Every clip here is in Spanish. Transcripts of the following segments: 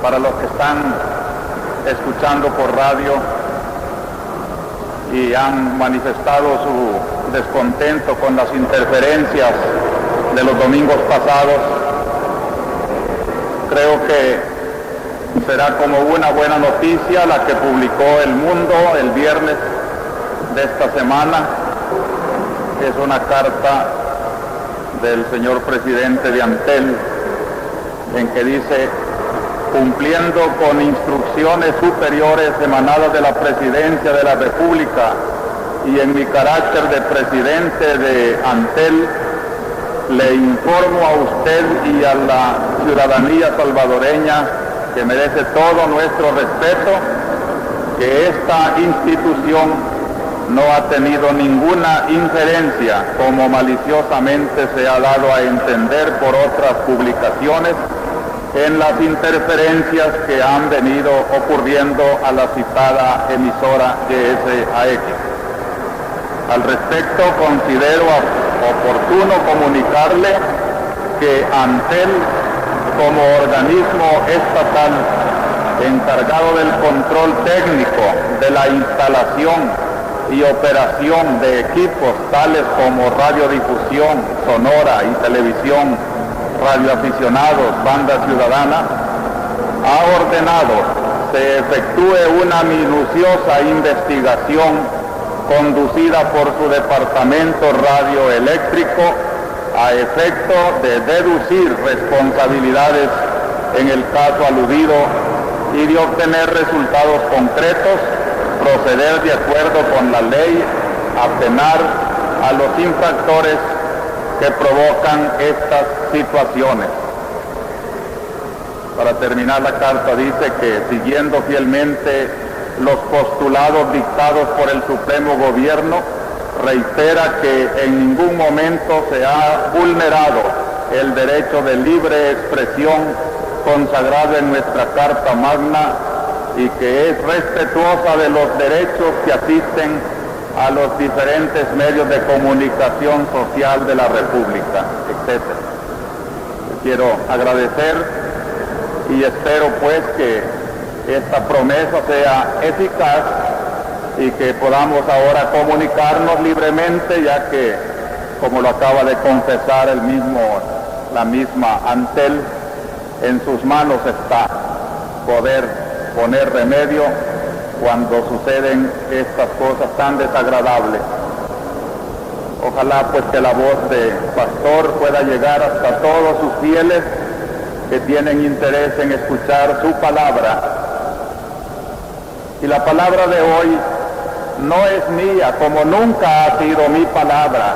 para los que están escuchando por radio y han manifestado su descontento con las interferencias de los domingos pasados. Creo que será como una buena noticia la que publicó El Mundo el viernes de esta semana. Es una carta del señor presidente de Antel en que dice: cumpliendo con instrucciones superiores emanadas de la Presidencia de la República y en mi carácter de presidente de Antel, le informo a usted y a la ciudadanía salvadoreña, que merece todo nuestro respeto, que esta institución no ha tenido ninguna injerencia, como maliciosamente se ha dado a entender por otras publicaciones, en las interferencias que han venido ocurriendo a la citada emisora GSAX. Al respecto, considero oportuno comunicarle que Antel, como organismo estatal encargado del control técnico de la instalación y operación de equipos tales como radiodifusión sonora y televisión, radioaficionados, banda ciudadana, ha ordenado se efectúe una minuciosa investigación conducida por su departamento radioeléctrico a efecto de deducir responsabilidades en el caso aludido y de obtener resultados concretos, proceder de acuerdo con la ley a penar a los infractores que provocan estas situaciones. Para terminar la carta dice que, siguiendo fielmente los postulados dictados por el Supremo Gobierno, reitera que en ningún momento se ha vulnerado el derecho de libre expresión consagrado en nuestra Carta Magna y que es respetuosa de los derechos que asisten a los diferentes medios de comunicación social de la República, etc. Quiero agradecer y espero pues que esta promesa sea eficaz y que podamos ahora comunicarnos libremente, ya que, como lo acaba de confesar la misma Antel, en sus manos está poder poner remedio cuando suceden estas cosas tan desagradables. Ojalá pues que la voz de Pastor pueda llegar hasta todos sus fieles que tienen interés en escuchar su palabra. Y la palabra de hoy no es mía, como nunca ha sido mi palabra.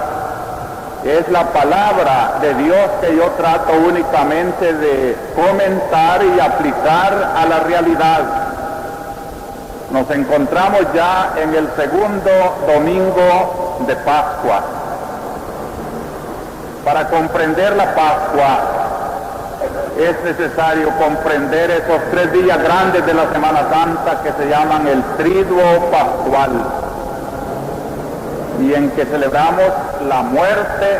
Es la palabra de Dios que yo trato únicamente de comentar y aplicar a la realidad. Nos encontramos ya en el segundo domingo de Pascua. Para comprender la Pascua es necesario comprender esos 3 días grandes de la Semana Santa que se llaman el Triduo Pascual, y en que celebramos la muerte,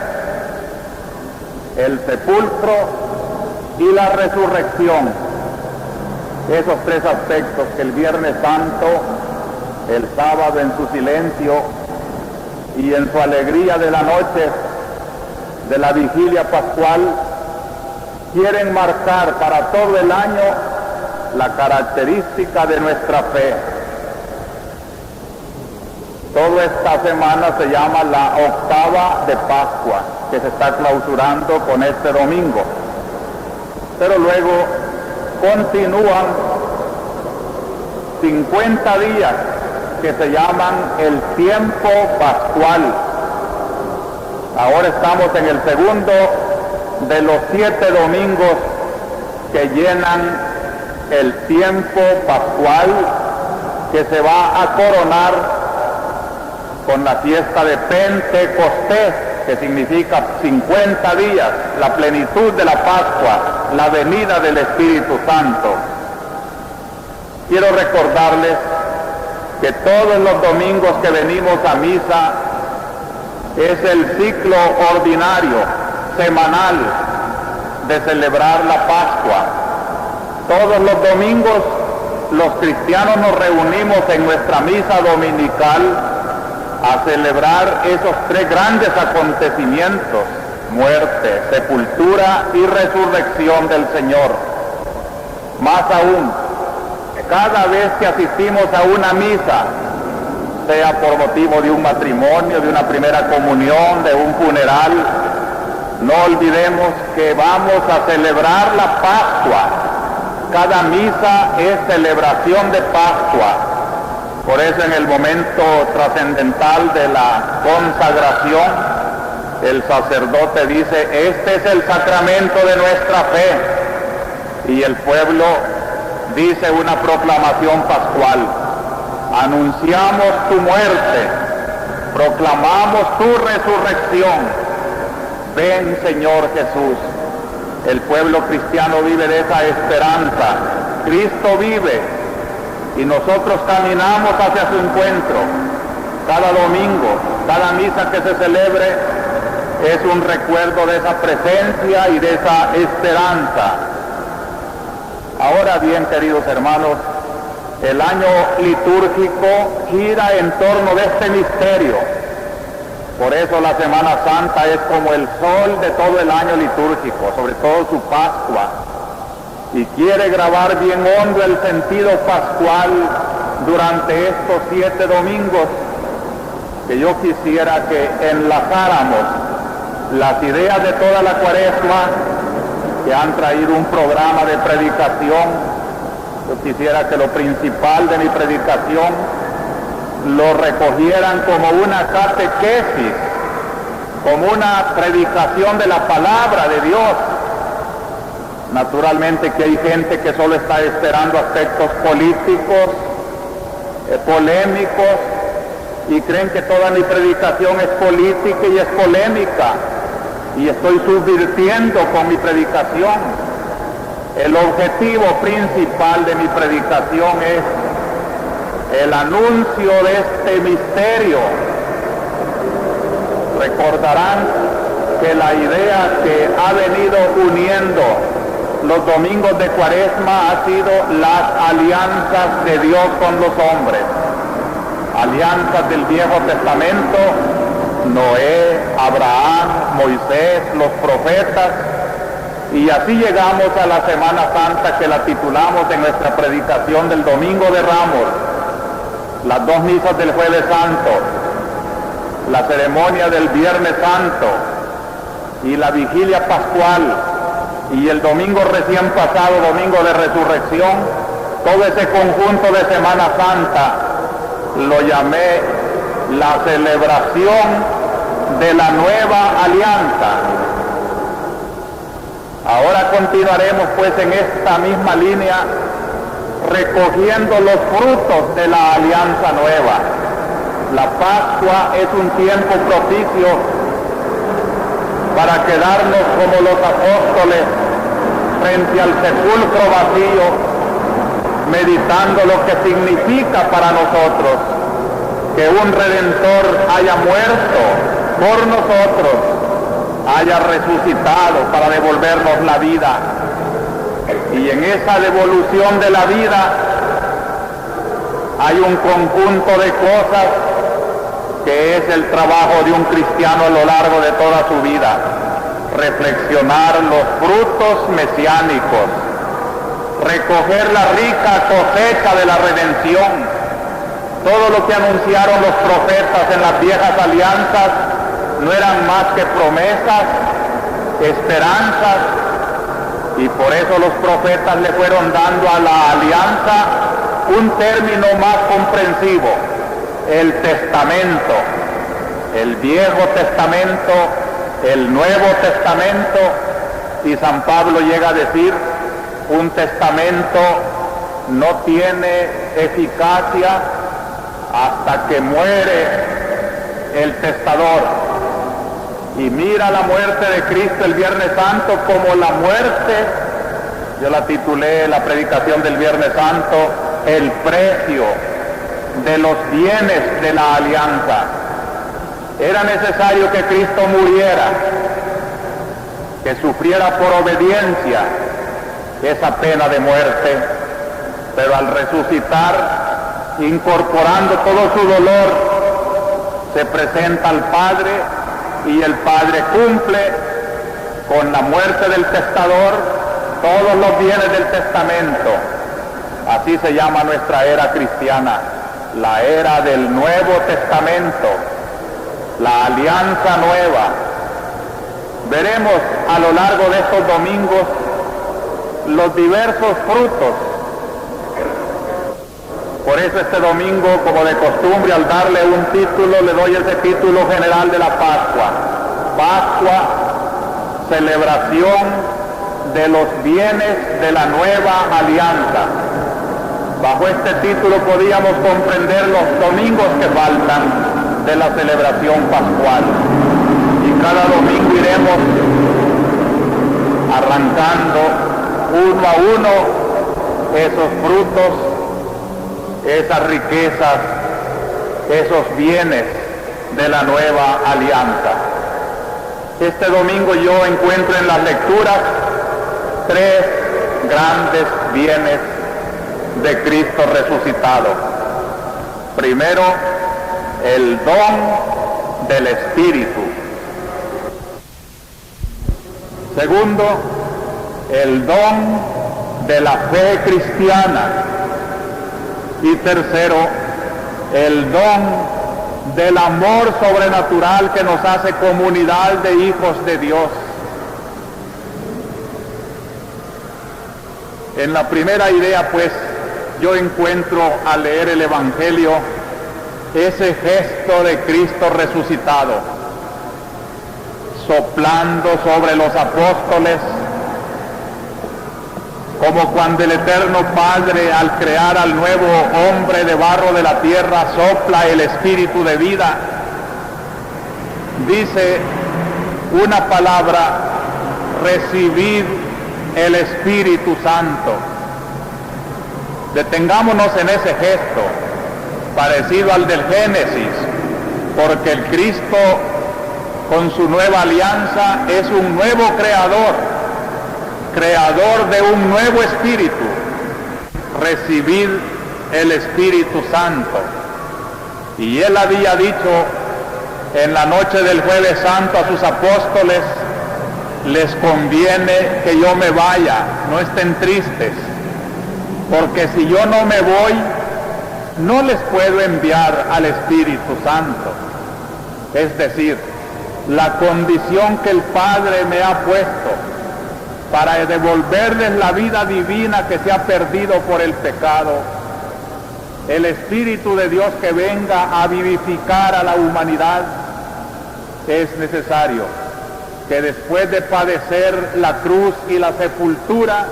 el sepulcro y la resurrección. Esos 3 aspectos que el Viernes Santo, el sábado en su silencio y en su alegría de la noche de la vigilia pascual, quieren marcar para todo el año la característica de nuestra fe. Toda esta semana se llama la octava de Pascua, que se está clausurando con este domingo. Pero luego continúan 50 días que se llaman el tiempo pascual. Ahora estamos en el segundo de los 7 domingos que llenan el tiempo pascual, que se va a coronar con la fiesta de Pentecostés, que significa 50 días, la plenitud de la Pascua, la venida del Espíritu Santo. Quiero recordarles que todos los domingos que venimos a misa es el ciclo ordinario, semanal, de celebrar la Pascua. Todos los domingos los cristianos nos reunimos en nuestra misa dominical a celebrar esos tres grandes acontecimientos: muerte, sepultura y resurrección del Señor. Más aún, cada vez que asistimos a una misa, sea por motivo de un matrimonio, de una primera comunión, de un funeral, no olvidemos que vamos a celebrar la Pascua. Cada misa es celebración de Pascua. Por eso en el momento trascendental de la consagración, el sacerdote dice: este es el sacramento de nuestra fe. Y el pueblo dice una proclamación pascual: anunciamos tu muerte, proclamamos tu resurrección. Ven, Señor Jesús. El pueblo cristiano vive de esa esperanza. Cristo vive y nosotros caminamos hacia su encuentro. Cada domingo, cada misa que se celebre es un recuerdo de esa presencia y de esa esperanza. Ahora bien, queridos hermanos, el año litúrgico gira en torno de este misterio. Por eso la Semana Santa es como el sol de todo el año litúrgico, sobre todo su Pascua. Y quiere grabar bien hondo el sentido pascual durante estos 7 domingos, que yo quisiera que enlazáramos las ideas de toda la Cuaresma, que han traído un programa de predicación. Yo quisiera que lo principal de mi predicación lo recogieran como una catequesis, como una predicación de la palabra de Dios. Naturalmente que hay gente que solo está esperando aspectos políticos, polémicos, y creen que toda mi predicación es política y es polémica, y estoy subvirtiendo con mi predicación. El objetivo principal de mi predicación es el anuncio de este misterio. Recordarán que la idea que ha venido uniendo los domingos de Cuaresma ha sido las alianzas de Dios con los hombres. Alianzas del Viejo Testamento: Noé, Abraham, Moisés, los profetas. Y así llegamos a la Semana Santa, que la titulamos en nuestra predicación del Domingo de Ramos: las 2 misas del Jueves Santo, la ceremonia del Viernes Santo y la vigilia pascual, y el domingo recién pasado, domingo de resurrección. Todo ese conjunto de Semana Santa lo llamé la celebración de la nueva alianza. Ahora continuaremos pues en esta misma línea, recogiendo los frutos de la alianza nueva. La Pascua es un tiempo propicio para quedarnos como los apóstoles frente al sepulcro vacío, meditando lo que significa para nosotros que un Redentor haya muerto por nosotros, haya resucitado para devolvernos la vida. Y en esa devolución de la vida hay un conjunto de cosas que es el trabajo de un cristiano a lo largo de toda su vida: reflexionar los frutos mesiánicos, recoger la rica cosecha de la redención. Todo lo que anunciaron los profetas en las viejas alianzas no eran más que promesas, esperanzas, y por eso los profetas le fueron dando a la alianza un término más comprensivo: el testamento. El Viejo Testamento, el Nuevo Testamento, y San Pablo llega a decir: un testamento no tiene eficacia hasta que muere el testador. Y mira la muerte de Cristo el Viernes Santo como la muerte, yo la titulé, la predicación del Viernes Santo, el precio de los bienes de la alianza. Era necesario que Cristo muriera, que sufriera por obediencia, esa pena de muerte, pero al resucitar, incorporando todo su dolor, se presenta al Padre y el Padre cumple con la muerte del testador todos los bienes del testamento. Así se llama nuestra era cristiana, la era del Nuevo Testamento, la alianza nueva. Veremos a lo largo de estos domingos los diversos frutos. Por eso este domingo, como de costumbre, al darle un título, le doy ese título general de la Pascua. Pascua, celebración de los bienes de la nueva alianza. Bajo este título podíamos comprender los domingos que faltan de la celebración pascual. Y cada domingo iremos arrancando uno a uno esos frutos, esas riquezas, esos bienes de la nueva alianza. Este domingo yo encuentro en las lecturas tres grandes bienes de Cristo resucitado. Primero, el don del Espíritu. Segundo, el don de la fe cristiana. Y tercero, el don del amor sobrenatural que nos hace comunidad de hijos de Dios. En la primera idea, pues, yo encuentro al leer el Evangelio ese gesto de Cristo resucitado, soplando sobre los apóstoles, como cuando el Eterno Padre, al crear al nuevo hombre de barro de la tierra, sopla el espíritu de vida. Dice una palabra: recibid el Espíritu Santo. Detengámonos en ese gesto, parecido al del Génesis, porque el Cristo, con su nueva alianza, es un nuevo creador de un nuevo espíritu. Recibid el Espíritu Santo. Y él había dicho en la noche del Jueves Santo a sus apóstoles: les conviene que yo me vaya, no estén tristes, porque si yo no me voy, no les puedo enviar al Espíritu Santo. Es decir, la condición que el Padre me ha puesto para devolverles la vida divina que se ha perdido por el pecado, el Espíritu de Dios que venga a vivificar a la humanidad, es necesario que después de padecer la cruz y la sepultura,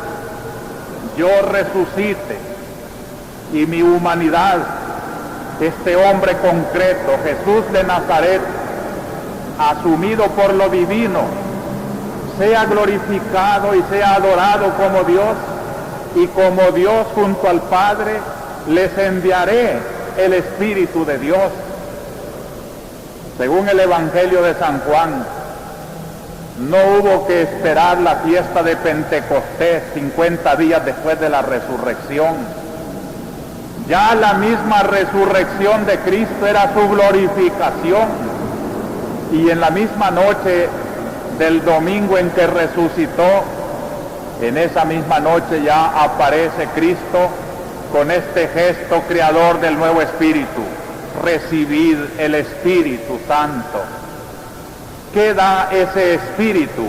yo resucite y mi humanidad, este hombre concreto, Jesús de Nazaret, asumido por lo divino, sea glorificado y sea adorado como Dios, y como Dios junto al Padre les enviaré el Espíritu de Dios. Según el Evangelio de San Juan, no hubo que esperar la fiesta de Pentecostés 50 días después de la resurrección. Ya la misma resurrección de Cristo era su glorificación, y en la misma noche del domingo en que resucitó, en esa misma noche ya aparece Cristo con este gesto creador del nuevo espíritu: recibid el Espíritu Santo. ¿Qué da ese espíritu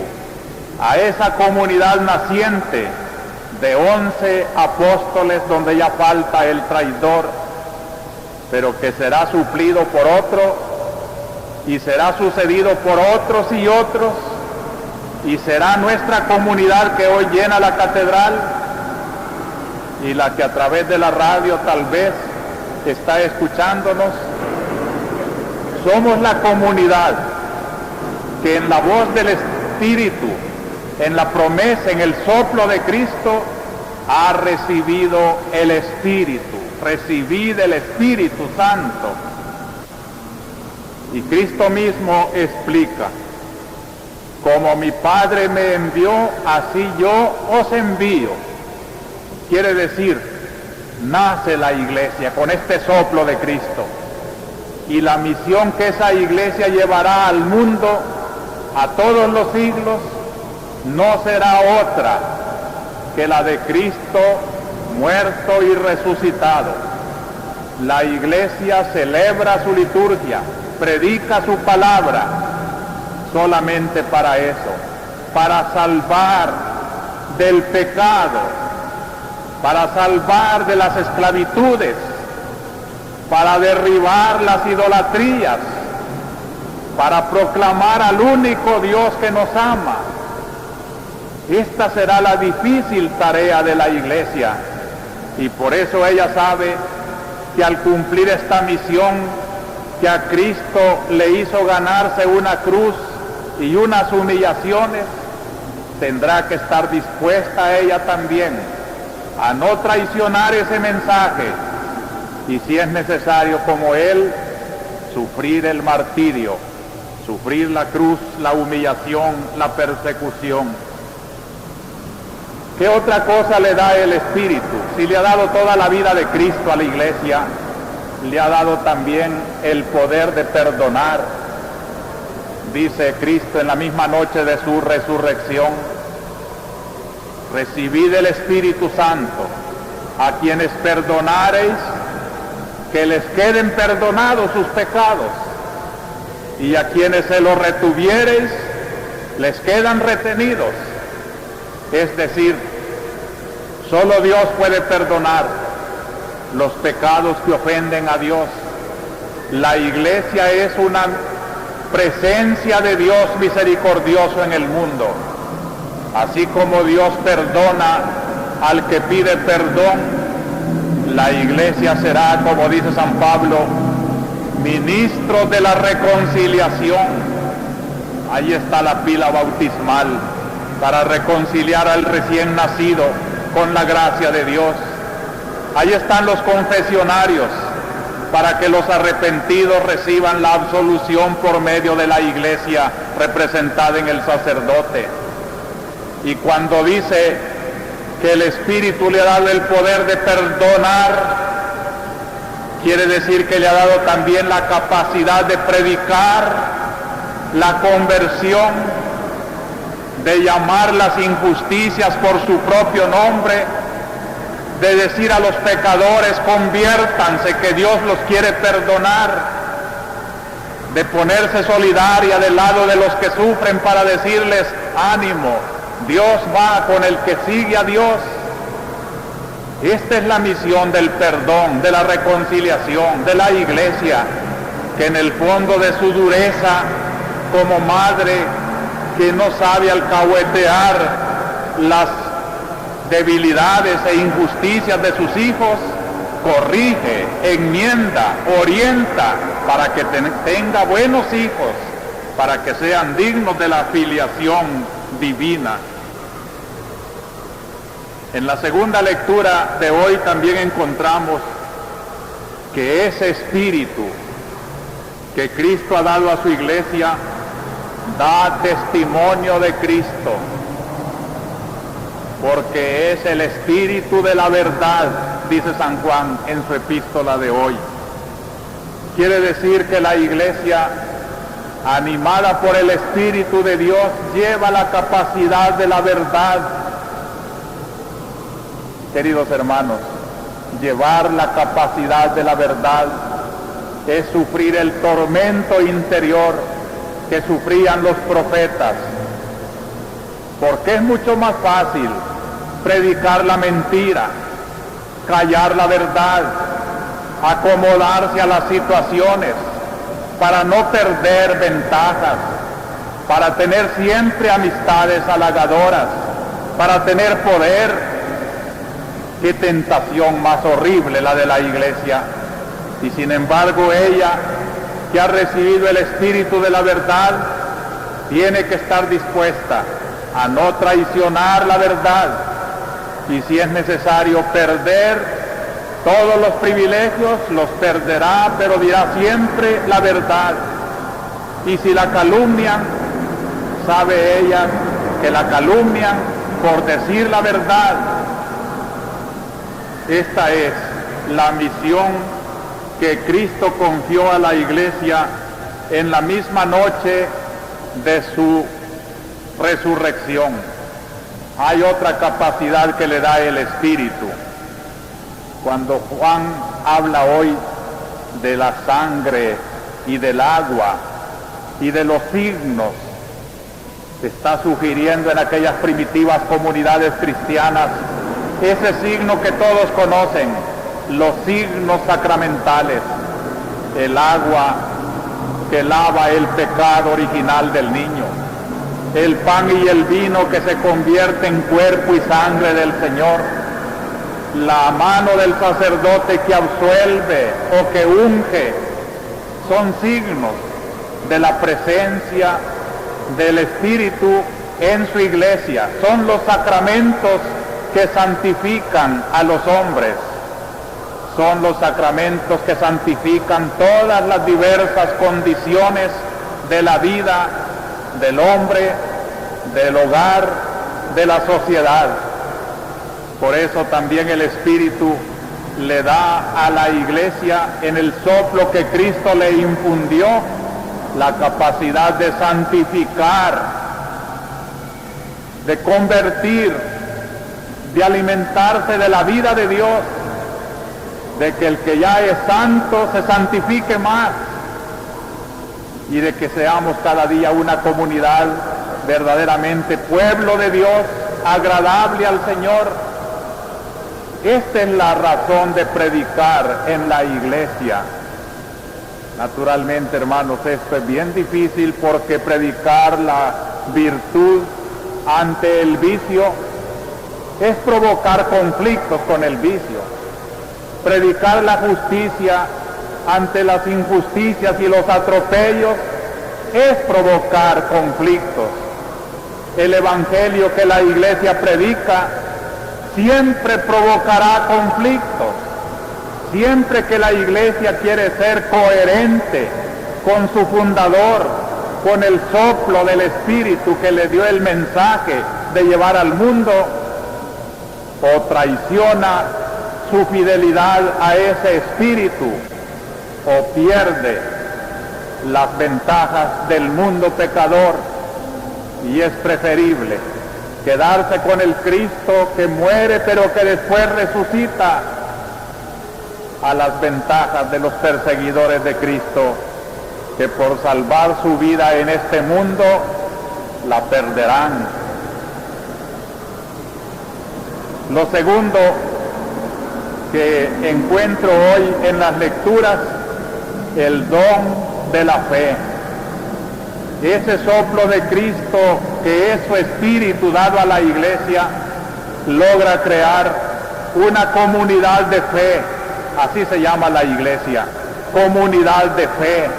a esa comunidad naciente de 11 apóstoles, donde ya falta el traidor, pero que será suplido por otro, y será sucedido por otros y otros, y será nuestra comunidad que hoy llena la catedral, y la que a través de la radio tal vez está escuchándonos? Somos la comunidad que en la voz del Espíritu, en la promesa, en el soplo de Cristo, ha recibido el Espíritu. Recibid el Espíritu Santo. Y Cristo mismo explica como mi Padre me envió, así yo os envío. Quiere decir, nace la iglesia con este soplo de Cristo. Y la misión que esa iglesia llevará al mundo a todos los siglos no será otra que la de Cristo muerto y resucitado. La iglesia celebra su liturgia, predica su palabra, solamente para eso, para salvar del pecado, para salvar de las esclavitudes, para derribar las idolatrías, para proclamar al único Dios que nos ama. Esta será la difícil tarea de la iglesia, y por eso ella sabe que al cumplir esta misión que a Cristo le hizo ganarse una cruz y unas humillaciones, tendrá que estar dispuesta ella también a no traicionar ese mensaje, y si es necesario, como Él, sufrir el martirio, sufrir la cruz, la humillación, la persecución. ¿Qué otra cosa le da el Espíritu? Si le ha dado toda la vida de Cristo a la iglesia, le ha dado también el poder de perdonar. Dice Cristo en la misma noche de su resurrección: recibid el Espíritu Santo, a quienes perdonareis, que les queden perdonados sus pecados, y a quienes se los retuviereis, les quedan retenidos. Es decir, solo Dios puede perdonar los pecados que ofenden a Dios. La iglesia es una presencia de Dios misericordioso en el mundo. Así como Dios perdona al que pide perdón, la iglesia será, como dice San Pablo, ministro de la reconciliación. Ahí está la pila bautismal para reconciliar al recién nacido con la gracia de Dios. Ahí están los confesionarios para que los arrepentidos reciban la absolución por medio de la iglesia representada en el sacerdote. Y cuando dice que el Espíritu le ha dado el poder de perdonar, quiere decir que le ha dado también la capacidad de predicar la conversión, de llamar las injusticias por su propio nombre, de decir a los pecadores: conviértanse, que Dios los quiere perdonar, de ponerse solidaria del lado de los que sufren para decirles: ánimo, Dios va con el que sigue a Dios. Esta es la misión del perdón, de la reconciliación, de la iglesia, que en el fondo de su dureza como madre que no sabe alcahuetear las debilidades e injusticias de sus hijos, corrige, enmienda, orienta para que tenga buenos hijos, para que sean dignos de la filiación divina. En la segunda lectura de hoy también encontramos que ese espíritu que Cristo ha dado a su iglesia da testimonio de Cristo, porque es el espíritu de la verdad, dice San Juan en su epístola de hoy. Quiere decir que la iglesia, animada por el Espíritu de Dios, lleva la capacidad de la verdad. Queridos hermanos, llevar la capacidad de la verdad es sufrir el tormento interior que sufrían los profetas, porque es mucho más fácil predicar la mentira, callar la verdad, acomodarse a las situaciones para no perder ventajas, para tener siempre amistades halagadoras, para tener poder. Qué tentación más horrible la de la iglesia. Y sin embargo ella, que ha recibido el espíritu de la verdad, tiene que estar dispuesta a no traicionar la verdad, y si es necesario perder todos los privilegios, los perderá, pero dirá siempre la verdad. Y si la calumnian, sabe ella que la calumnian por decir la verdad. Esta es la misión que Cristo confió a la iglesia en la misma noche de su resurrección. Hay otra capacidad que le da el Espíritu. Cuando Juan habla hoy de la sangre y del agua y de los signos, está sugiriendo en aquellas primitivas comunidades cristianas ese signo que todos conocen, los signos sacramentales, el agua que lava el pecado original del niño, el pan y el vino que se convierte en cuerpo y sangre del Señor, la mano del sacerdote que absuelve o que unge, son signos de la presencia del Espíritu en su iglesia. Son los sacramentos que santifican a los hombres. Son los sacramentos que santifican todas las diversas condiciones de la vida del hombre, del hogar, de la sociedad. Por eso también el Espíritu le da a la iglesia, en el soplo que Cristo le infundió, la capacidad de santificar, de convertir, de alimentarse de la vida de Dios, de que el que ya es santo se santifique más y de que seamos cada día una comunidad verdaderamente pueblo de Dios, agradable al Señor. Esta es la razón de predicar en la iglesia. Naturalmente, hermanos, esto es bien difícil porque predicar la virtud ante el vicio es provocar conflictos con el vicio. Predicar la justicia ante las injusticias y los atropellos es provocar conflictos. El evangelio que la iglesia predica siempre provocará conflictos. Siempre que la iglesia quiere ser coherente con su fundador, con el soplo del Espíritu que le dio el mensaje de llevar al mundo, o traiciona su fidelidad a ese Espíritu, o pierde las ventajas del mundo pecador, y es preferible quedarse con el Cristo que muere pero que después resucita, a las ventajas de los perseguidores de Cristo, que por salvar su vida en este mundo la perderán. Lo segundo que encuentro hoy en las lecturas, el don de la fe. Ese soplo de Cristo, que es su Espíritu dado a la iglesia, logra crear una comunidad de fe. Así se llama la iglesia, comunidad de fe.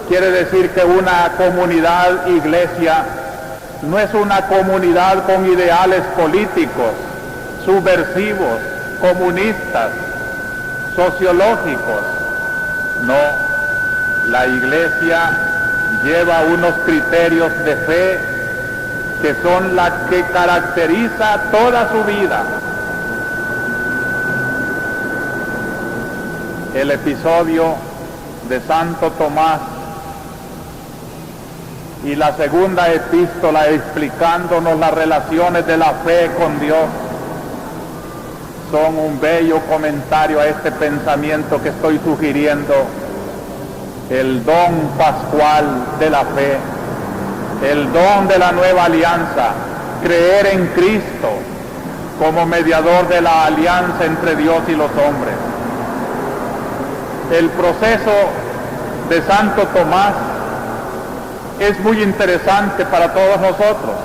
Quiere decir que una comunidad iglesia no es una comunidad con ideales políticos, subversivos, comunistas, sociológicos. No, la iglesia lleva unos criterios de fe que son la que caracteriza toda su vida. El episodio de Santo Tomás y la segunda epístola explicándonos las relaciones de la fe con Dios son un bello comentario a este pensamiento que estoy sugiriendo, el don pascual de la fe, el don de la nueva alianza, creer en Cristo como mediador de la alianza entre Dios y los hombres. El proceso de Santo Tomás es muy interesante para todos nosotros.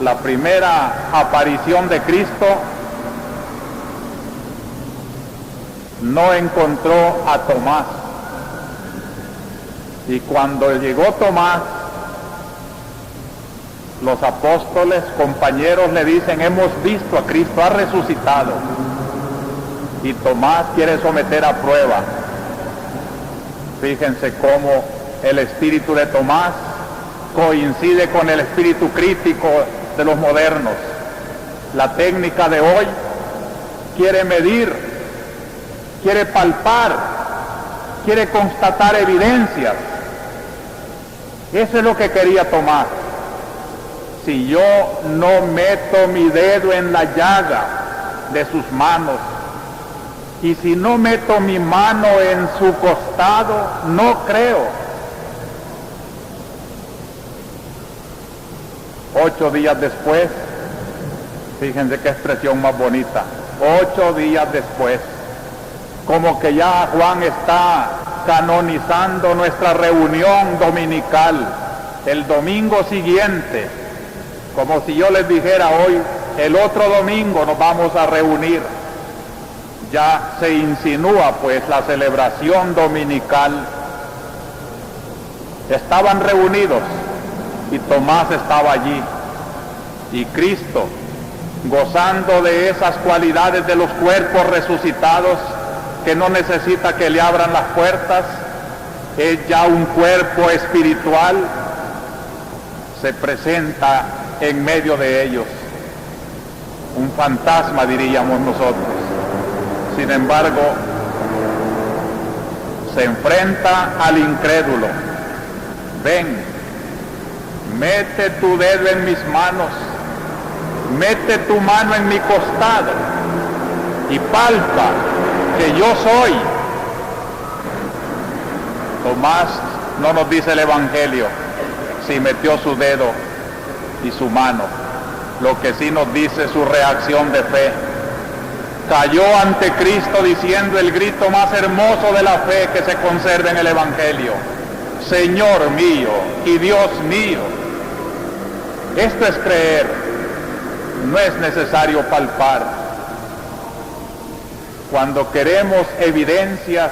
La primera aparición de Cristo no encontró a Tomás, y cuando llegó Tomás, los apóstoles, compañeros, le dicen: hemos visto a Cristo, ha resucitado. Y Tomás quiere someter a prueba. Fíjense cómo El espíritu de Tomás coincide con el espíritu crítico de los modernos. La técnica de hoy quiere medir, quiere palpar, quiere constatar evidencias. Eso es lo que quería Tomás. Si yo no meto mi dedo en la llaga de sus manos, y si no meto mi mano en su costado, no creo. 8 días después, fíjense qué expresión más bonita, 8 días después, como que ya Juan está canonizando nuestra reunión dominical, el domingo siguiente, como si yo les dijera hoy, el otro domingo nos vamos a reunir. Ya se insinúa pues la celebración dominical. Estaban reunidos y Tomás estaba allí, y Cristo, gozando de esas cualidades de los cuerpos resucitados, que no necesita que le abran las puertas, es ya un cuerpo espiritual, se presenta en medio de ellos, un fantasma diríamos nosotros. Sin embargo, se enfrenta al incrédulo. Ven, mete tu dedo en mis manos, mete tu mano en mi costado y palpa que yo soy. Tomás no nos dice el Evangelio si metió su dedo y su mano, lo que sí nos dice su reacción de fe. Cayó ante Cristo diciendo el grito más hermoso de la fe que se conserva en el Evangelio: Señor mío y Dios mío. Esto es creer, no es necesario palpar. Cuando queremos evidencias,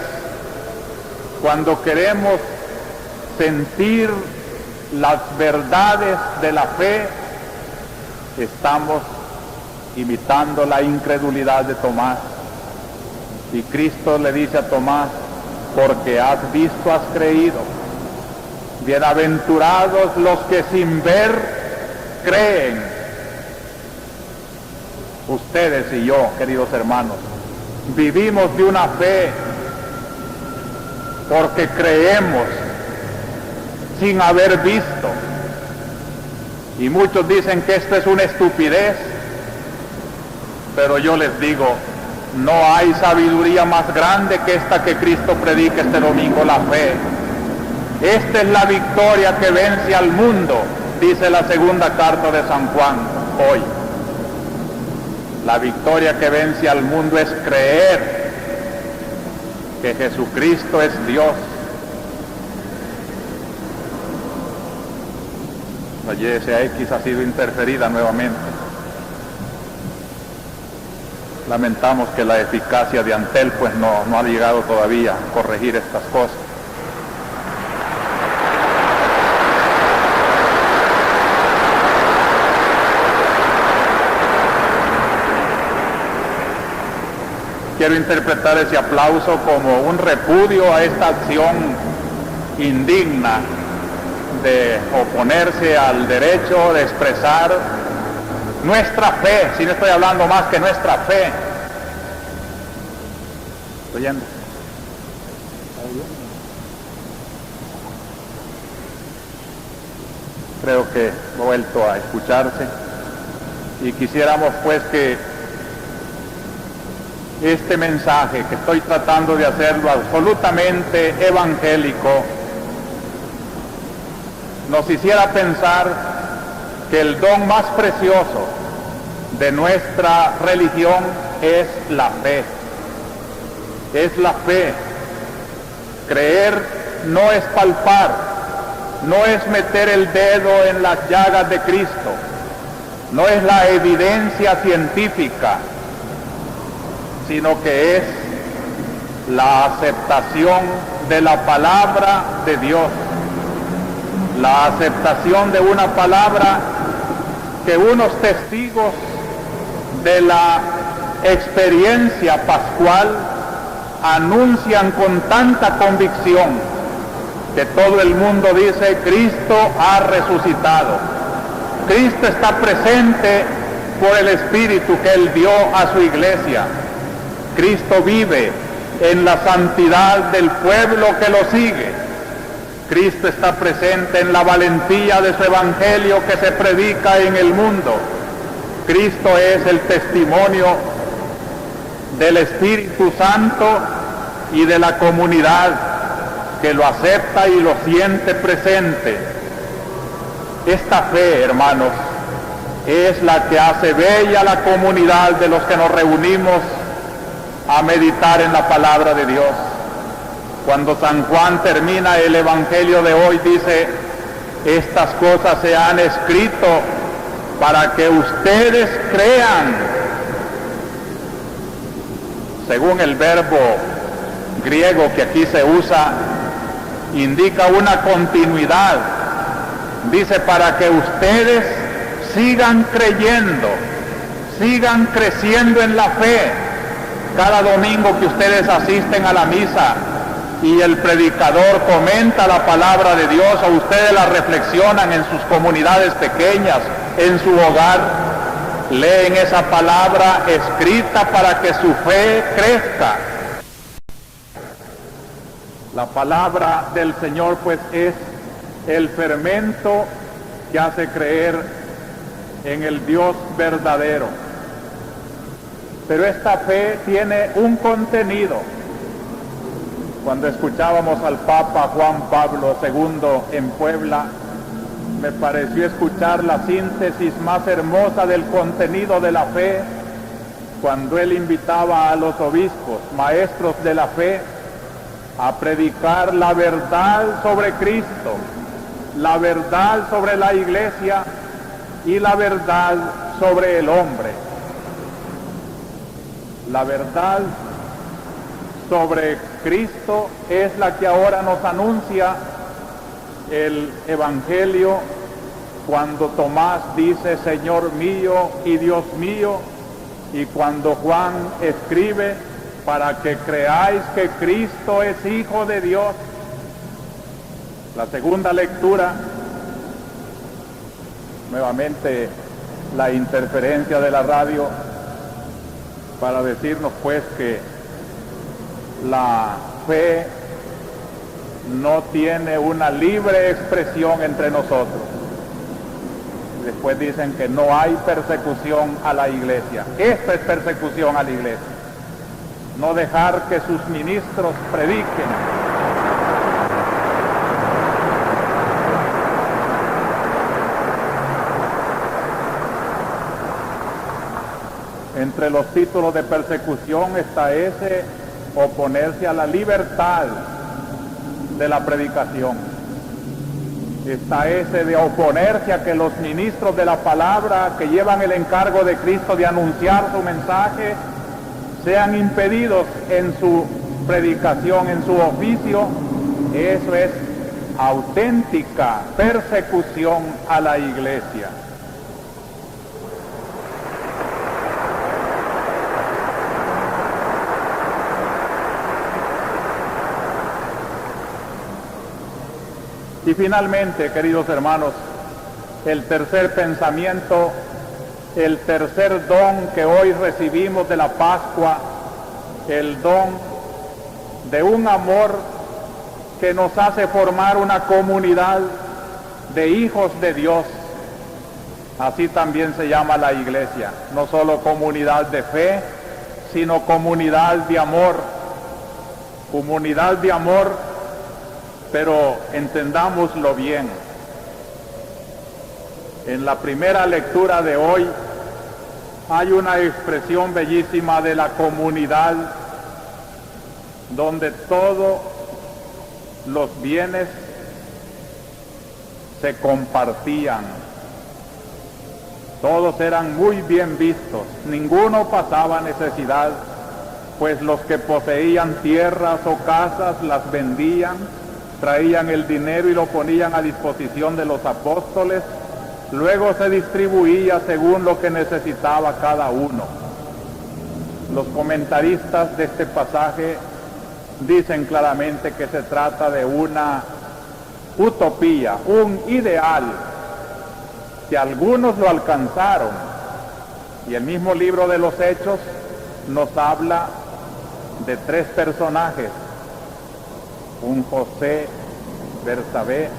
cuando queremos sentir las verdades de la fe, estamos imitando la incredulidad de Tomás. Y Cristo le dice a Tomás: porque has visto, has creído. Bienaventurados los que sin ver creen. Ustedes y yo, queridos hermanos, vivimos de una fe porque creemos sin haber visto. Y muchos dicen que esto es una estupidez, pero yo les digo, no hay sabiduría más grande que esta que Cristo predica este domingo, la fe. Esta es la victoria que vence al mundo, dice la segunda carta de San Juan hoy. La victoria que vence al mundo es creer que Jesucristo es Dios. La YSX ha sido interferida nuevamente. Lamentamos que la eficacia de Antel pues no ha llegado todavía a corregir estas cosas. Quiero interpretar ese aplauso como un repudio a esta acción indigna de oponerse al derecho de expresar nuestra fe, si no estoy hablando más que nuestra fe. ¿Estoy yendo? Creo que ha vuelto a escucharse, y quisiéramos pues que este mensaje, que estoy tratando de hacerlo absolutamente evangélico, nos hiciera pensar que el don más precioso de nuestra religión es la fe. Es la fe. Creer no es palpar, no es meter el dedo en las llagas de Cristo, no es la evidencia científica, sino que es la aceptación de la palabra de Dios, la aceptación de una palabra que unos testigos de la experiencia pascual anuncian con tanta convicción, que todo el mundo dice: Cristo ha resucitado. Cristo está presente por el Espíritu que Él dio a su iglesia. Cristo vive en la santidad del pueblo que lo sigue. Cristo está presente en la valentía de su evangelio que se predica en el mundo. Cristo es el testimonio del Espíritu Santo y de la comunidad que lo acepta y lo siente presente. Esta fe, hermanos, es la que hace bella la comunidad de los que nos reunimos a meditar en la palabra de Dios. Cuando San Juan termina el Evangelio de hoy, dice: estas cosas se han escrito para que ustedes crean. Según el verbo griego que aquí se usa, indica una continuidad. Dice: para que ustedes sigan creyendo, sigan creciendo en la fe. Cada domingo que ustedes asisten a la misa y el predicador comenta la palabra de Dios, o ustedes la reflexionan en sus comunidades pequeñas, en su hogar, leen esa palabra escrita para que su fe crezca. La palabra del Señor, pues, es el fermento que hace creer en el Dios verdadero. Pero esta fe tiene un contenido. Cuando escuchábamos al Papa Juan Pablo II en Puebla, me pareció escuchar la síntesis más hermosa del contenido de la fe, cuando él invitaba a los obispos, maestros de la fe, a predicar la verdad sobre Cristo, la verdad sobre la Iglesia y la verdad sobre el hombre. La verdad sobre Cristo es la que ahora nos anuncia el Evangelio cuando Tomás dice: Señor mío y Dios mío, y cuando Juan escribe: para que creáis que Cristo es Hijo de Dios. La segunda lectura, nuevamente la interferencia de la radio, para decirnos pues que la fe no tiene una libre expresión entre nosotros. Después dicen que no hay persecución a la iglesia. Esta es persecución a la iglesia. No dejar que sus ministros prediquen. Entre los títulos de persecución está ese: oponerse a la libertad de la predicación. Está ese de oponerse a que los ministros de la palabra, que llevan el encargo de Cristo de anunciar su mensaje, sean impedidos en su predicación, en su oficio. Eso es auténtica persecución a la iglesia. Y finalmente, queridos hermanos, el tercer pensamiento, el tercer don que hoy recibimos de la Pascua, el don de un amor que nos hace formar una comunidad de hijos de Dios. Así también se llama la iglesia, no solo comunidad de fe, sino comunidad de amor. Comunidad de amor, pero entendámoslo bien. En la primera lectura de hoy hay una expresión bellísima de la comunidad, donde todos los bienes se compartían. Todos eran muy bien vistos, ninguno pasaba necesidad, pues los que poseían tierras o casas las vendían, traían el dinero y lo ponían a disposición de los apóstoles, luego se distribuía según lo que necesitaba cada uno. Los comentaristas de este pasaje dicen claramente que se trata de una utopía, un ideal, que algunos lo alcanzaron. Y el mismo libro de los Hechos nos habla de 3 personajes, un José, Bersabé,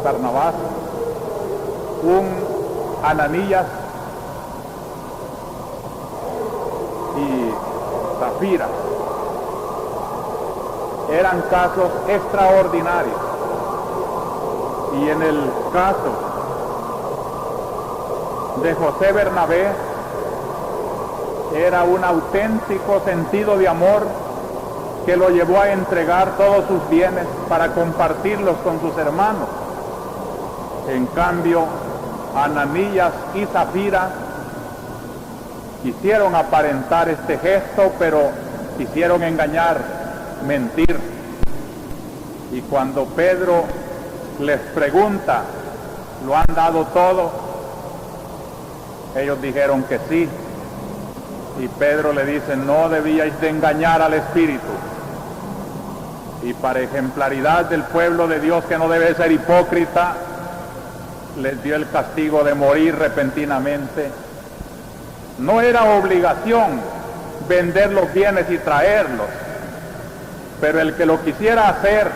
Barnabás, un Ananías y Zafira. Eran casos extraordinarios. Y en el caso de José Bernabé, era un auténtico sentido de amor que lo llevó a entregar todos sus bienes para compartirlos con sus hermanos. En cambio, Ananías y Zafira quisieron aparentar este gesto, pero quisieron engañar, mentir. Y cuando Pedro les pregunta, ¿lo han dado todo? Ellos dijeron que sí. Y Pedro le dice, no debíais de engañar al Espíritu. Y para ejemplaridad del pueblo de Dios, que no debe ser hipócrita, les dio el castigo de morir repentinamente. No era obligación vender los bienes y traerlos, pero el que lo quisiera hacer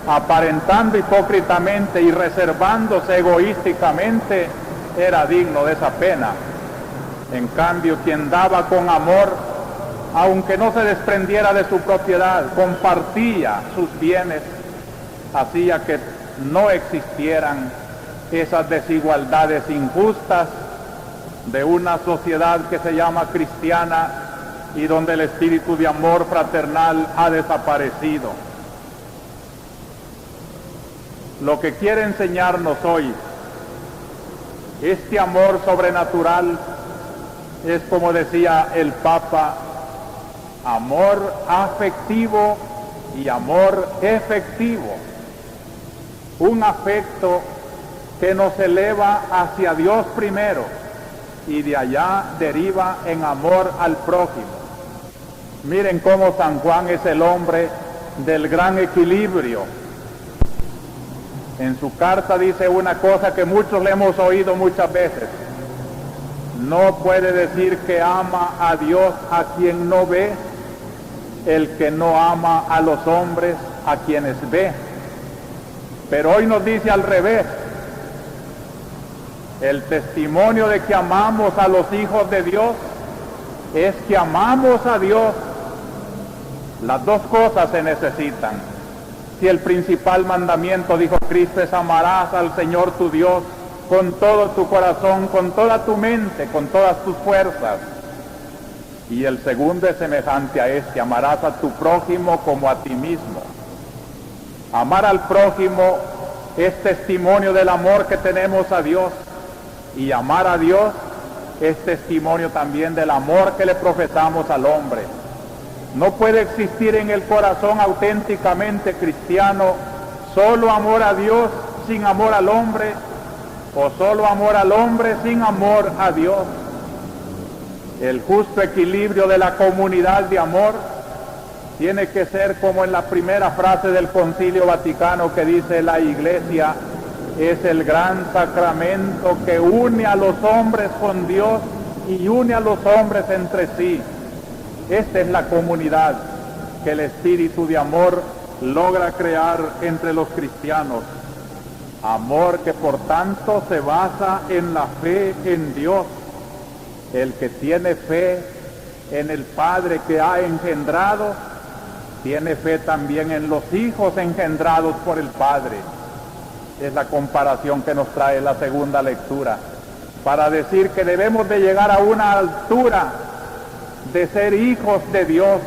aparentando hipócritamente y reservándose egoísticamente era digno de esa pena. En cambio, quien daba con amor, aunque no se desprendiera de su propiedad, compartía sus bienes, hacía que no existieran esas desigualdades injustas de una sociedad que se llama cristiana y donde el espíritu de amor fraternal ha desaparecido. Lo que quiere enseñarnos hoy este amor sobrenatural es, como decía el Papa, amor afectivo y amor efectivo. Un afecto que nos eleva hacia Dios primero y de allá deriva en amor al prójimo. Miren cómo San Juan es el hombre del gran equilibrio. En su carta dice una cosa que muchos le hemos oído muchas veces. No puede decir que ama a Dios a quien no ve, el que no ama a los hombres a quienes ve. Pero hoy nos dice al revés. El testimonio de que amamos a los hijos de Dios es que amamos a Dios. Las dos cosas se necesitan. Si el principal mandamiento, dijo Cristo, es amarás al Señor tu Dios con todo tu corazón, con toda tu mente, con todas tus fuerzas. Y el segundo es semejante a este, amarás a tu prójimo como a ti mismo. Amar al prójimo es testimonio del amor que tenemos a Dios, y amar a Dios es testimonio también del amor que le profesamos al hombre. No puede existir en el corazón auténticamente cristiano solo amor a Dios sin amor al hombre, o solo amor al hombre sin amor a Dios. El justo equilibrio de la comunidad de amor tiene que ser como en la primera frase del Concilio Vaticano, que dice: la Iglesia es el gran sacramento que une a los hombres con Dios y une a los hombres entre sí. Esta es la comunidad que el espíritu de amor logra crear entre los cristianos. Amor que por tanto se basa en la fe en Dios. El que tiene fe en el Padre que ha engendrado, tiene fe también en los hijos engendrados por el Padre. Es la comparación que nos trae la segunda lectura, para decir que debemos de llegar a una altura de ser hijos de Dios,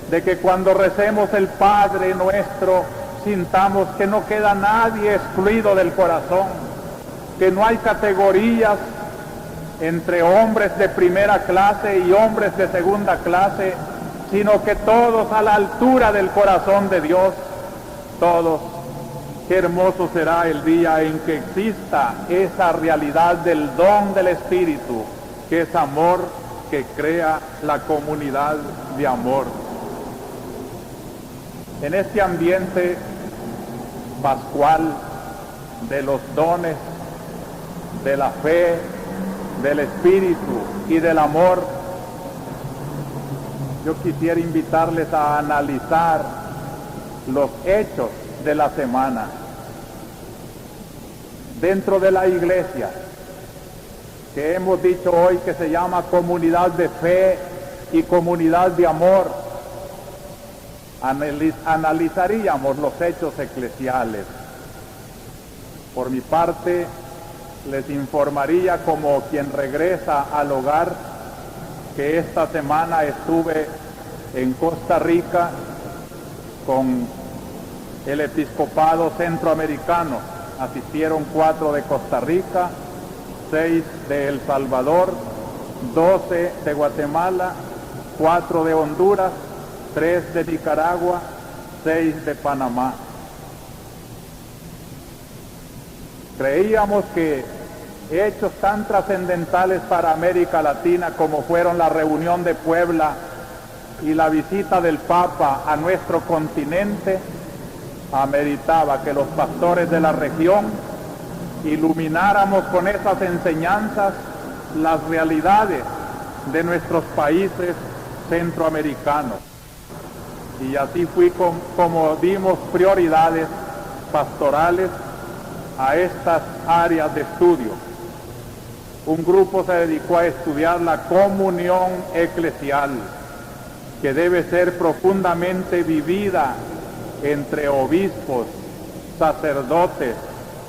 de que cuando recemos el Padre Nuestro, sintamos que no queda nadie excluido del corazón, que no hay categorías entre hombres de primera clase y hombres de segunda clase, sino que todos a la altura del corazón de Dios, todos. Qué hermoso será el día en que exista esa realidad del don del Espíritu, que es amor, que crea la comunidad de amor. En este ambiente pascual de los dones, de la fe, del Espíritu y del amor, yo quisiera invitarles a analizar los hechos de la semana dentro de la iglesia, que hemos dicho hoy que se llama comunidad de fe y comunidad de amor. Analizaríamos los hechos eclesiales. Por mi parte, les informaría como quien regresa al hogar que esta semana estuve en Costa Rica con el episcopado centroamericano. Asistieron 4 de Costa Rica, 6 de El Salvador, 12 de Guatemala, 4 de Honduras, 3 de Nicaragua, 6 de Panamá. Creíamos que hechos tan trascendentales para América Latina como fueron la reunión de Puebla y la visita del Papa a nuestro continente, ameritaba que los pastores de la región ilumináramos con esas enseñanzas las realidades de nuestros países centroamericanos. Y así fui como dimos prioridades pastorales a estas áreas de estudio. Un grupo se dedicó a estudiar la comunión eclesial, que debe ser profundamente vivida entre obispos, sacerdotes,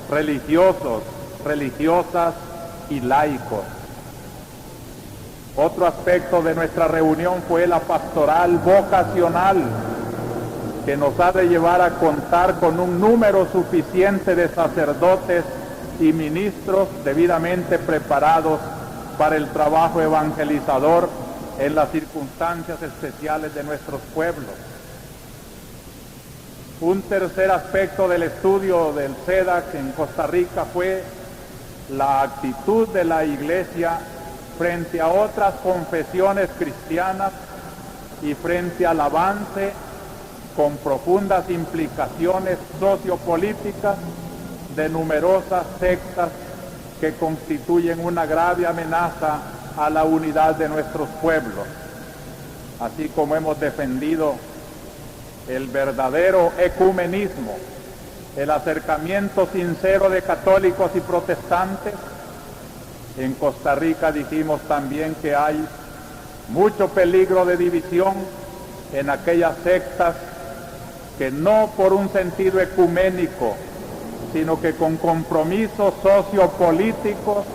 religiosos, religiosas y laicos. Otro aspecto de nuestra reunión fue la pastoral vocacional, que nos ha de llevar a contar con un número suficiente de sacerdotes y ministros debidamente preparados para el trabajo evangelizador en las circunstancias especiales de nuestros pueblos. Un tercer aspecto del estudio del CEDAC en Costa Rica fue la actitud de la Iglesia frente a otras confesiones cristianas y frente al avance con profundas implicaciones sociopolíticas de numerosas sectas que constituyen una grave amenaza a la unidad de nuestros pueblos, así como hemos defendido el verdadero ecumenismo, el acercamiento sincero de católicos y protestantes. En Costa Rica dijimos también que hay mucho peligro de división en aquellas sectas que no por un sentido ecuménico, sino que con compromisos sociopolíticos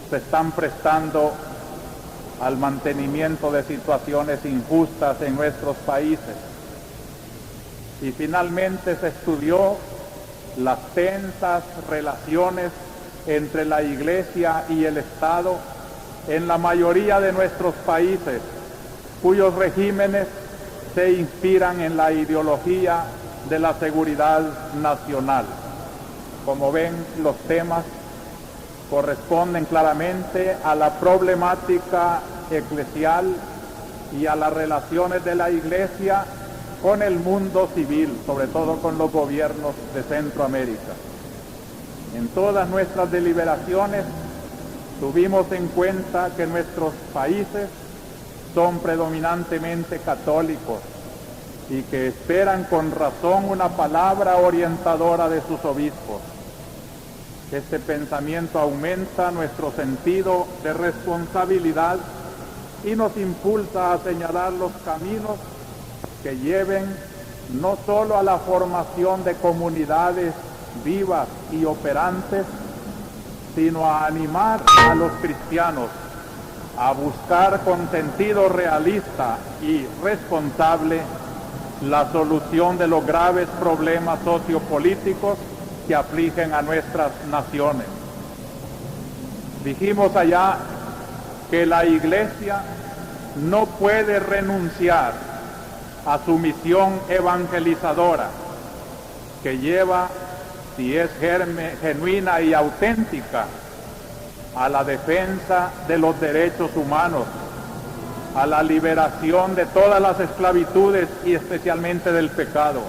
se están prestando al mantenimiento de situaciones injustas en nuestros países. Y finalmente se estudió las tensas relaciones entre la Iglesia y el Estado en la mayoría de nuestros países, cuyos regímenes se inspiran en la ideología de la seguridad nacional. Como ven, los temas corresponden claramente a la problemática eclesial y a las relaciones de la Iglesia con el mundo civil, sobre todo con los gobiernos de Centroamérica. En todas nuestras deliberaciones tuvimos en cuenta que nuestros países son predominantemente católicos y que esperan con razón una palabra orientadora de sus obispos. Este pensamiento aumenta nuestro sentido de responsabilidad y nos impulsa a señalar los caminos que lleven no solo a la formación de comunidades vivas y operantes, sino a animar a los cristianos a buscar con sentido realista y responsable la solución de los graves problemas sociopolíticos que afligen a nuestras naciones. Dijimos allá que la Iglesia no puede renunciar a su misión evangelizadora, que lleva, si es genuina y auténtica, a la defensa de los derechos humanos, a la liberación de todas las esclavitudes y especialmente del pecado,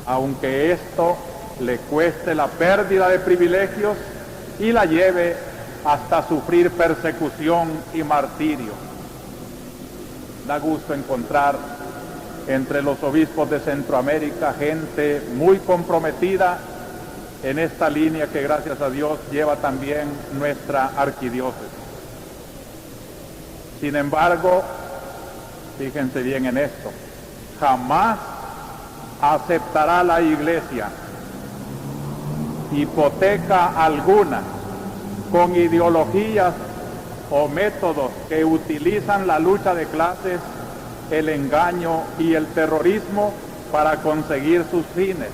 aunque esto le cueste la pérdida de privilegios y la lleve hasta sufrir persecución y martirio. Da gusto encontrar entre los obispos de Centroamérica gente muy comprometida en esta línea que, gracias a Dios, lleva también nuestra arquidiócesis. Sin embargo, fíjense bien en esto, jamás aceptará la Iglesia hipoteca alguna con ideologías o métodos que utilizan la lucha de clases, el engaño y el terrorismo para conseguir sus fines.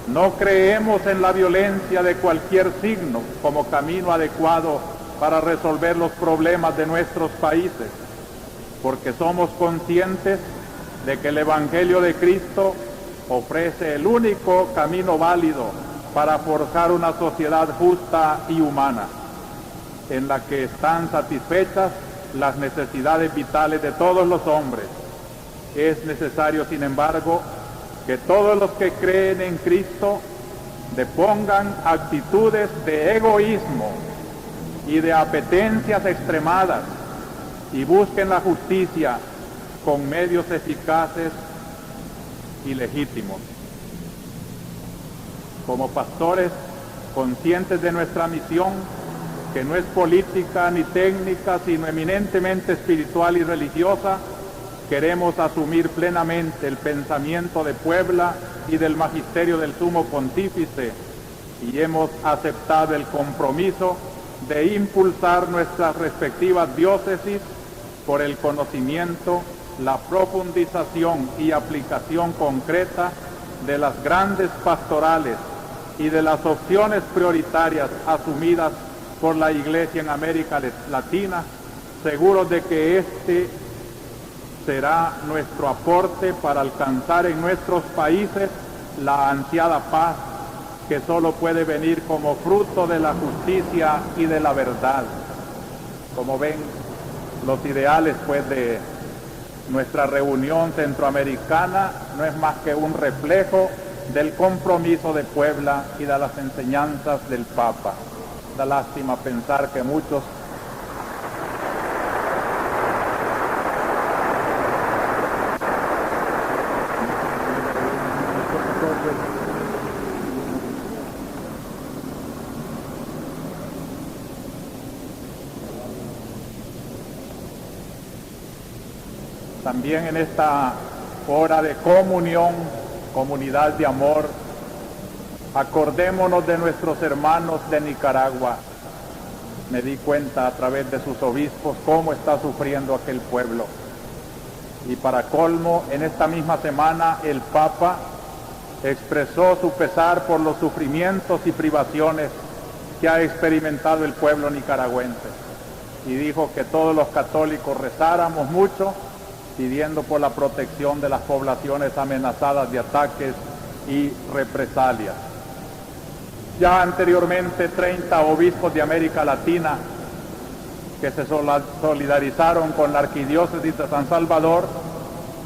No creemos en la violencia de cualquier signo como camino adecuado para resolver los problemas de nuestros países, porque somos conscientes de que el Evangelio de Cristo ofrece el único camino válido para forjar una sociedad justa y humana, en la que están satisfechas las necesidades vitales de todos los hombres. Es necesario, sin embargo, que todos los que creen en Cristo depongan actitudes de egoísmo y de apetencias extremadas y busquen la justicia con medios eficaces y legítimos. Como pastores conscientes de nuestra misión, que no es política ni técnica, sino eminentemente espiritual y religiosa, queremos asumir plenamente el pensamiento de Puebla y del magisterio del Sumo Pontífice, y hemos aceptado el compromiso de impulsar nuestras respectivas diócesis por el conocimiento, la profundización y aplicación concreta de las grandes pastorales y de las opciones prioritarias asumidas por la Iglesia en América Latina, seguros de que este será nuestro aporte para alcanzar en nuestros países la ansiada paz que solo puede venir como fruto de la justicia y de la verdad. Como ven, los ideales pues de nuestra reunión centroamericana no es más que un reflejo del compromiso de Puebla y de las enseñanzas del Papa. Da lástima pensar que muchos también en esta hora de comunión, comunidad de amor, acordémonos de nuestros hermanos de Nicaragua. Me di cuenta a través de sus obispos cómo está sufriendo aquel pueblo. Y para colmo, en esta misma semana el Papa expresó su pesar por los sufrimientos y privaciones que ha experimentado el pueblo nicaragüense. Y dijo que todos los católicos rezáramos mucho, pidiendo por la protección de las poblaciones amenazadas de ataques y represalias. Ya anteriormente 30 obispos de América Latina que se solidarizaron con la Arquidiócesis de San Salvador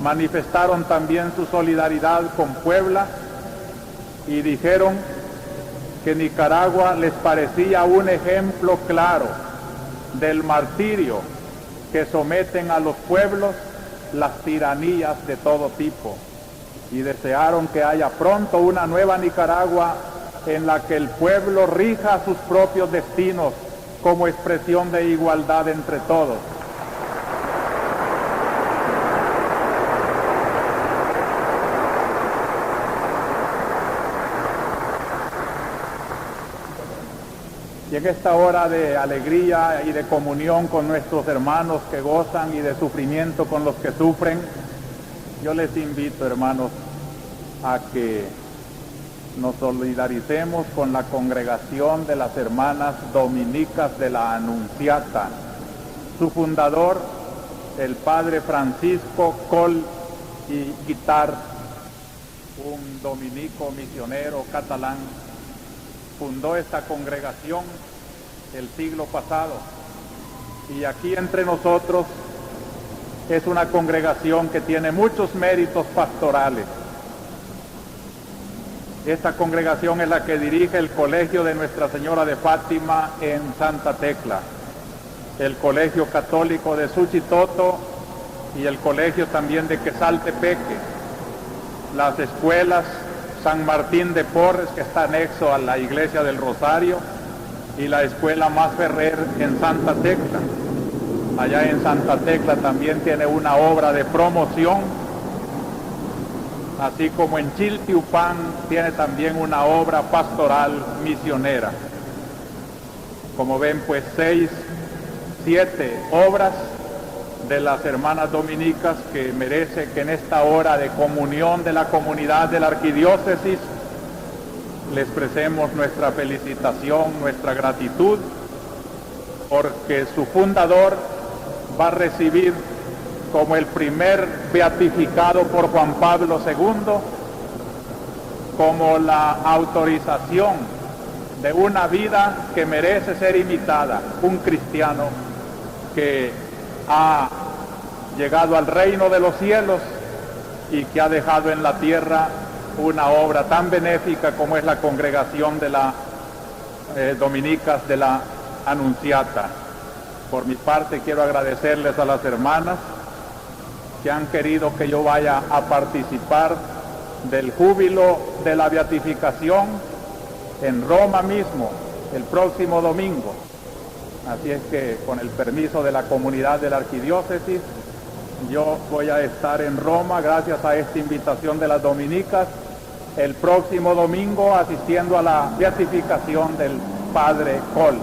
manifestaron también su solidaridad con Puebla y dijeron que Nicaragua les parecía un ejemplo claro del martirio que someten a los pueblos las tiranías de todo tipo, y desearon que haya pronto una nueva Nicaragua en la que el pueblo rija sus propios destinos como expresión de igualdad entre todos. Y en esta hora de alegría y de comunión con nuestros hermanos que gozan y de sufrimiento con los que sufren, yo les invito, hermanos, a que nos solidaricemos con la congregación de las hermanas dominicas de la Anunciata. Su fundador, el padre Francisco Coll y Guitart, un dominico misionero catalán, fundó esta congregación el siglo pasado, y aquí entre nosotros es una congregación que tiene muchos méritos pastorales. Esta congregación es la que dirige el colegio de Nuestra Señora de Fátima en Santa Tecla, el colegio católico de Suchitoto y el colegio también de Quesaltepeque, las escuelas San Martín de Porres, que está anexo a la iglesia del Rosario, y la escuela Mas Ferrer en Santa Tecla. Allá en Santa Tecla también tiene una obra de promoción, así como en Chiltiupán tiene también una obra pastoral misionera. Como ven, pues 7 obras de las hermanas dominicas que merece que en esta hora de comunión de la comunidad de la arquidiócesis les expresemos nuestra felicitación, nuestra gratitud, porque su fundador va a recibir como el primer beatificado por Juan Pablo II, como la autorización de una vida que merece ser imitada, un cristiano que ha llegado al reino de los cielos y que ha dejado en la tierra una obra tan benéfica como es la congregación de las dominicas de la Anunciata. Por mi parte quiero agradecerles a las hermanas que han querido que yo vaya a participar del júbilo de la beatificación en Roma mismo, el próximo domingo. Así es que, con el permiso de la comunidad de la arquidiócesis, yo voy a estar en Roma, gracias a esta invitación de las dominicas, el próximo domingo asistiendo a la beatificación del Padre Col.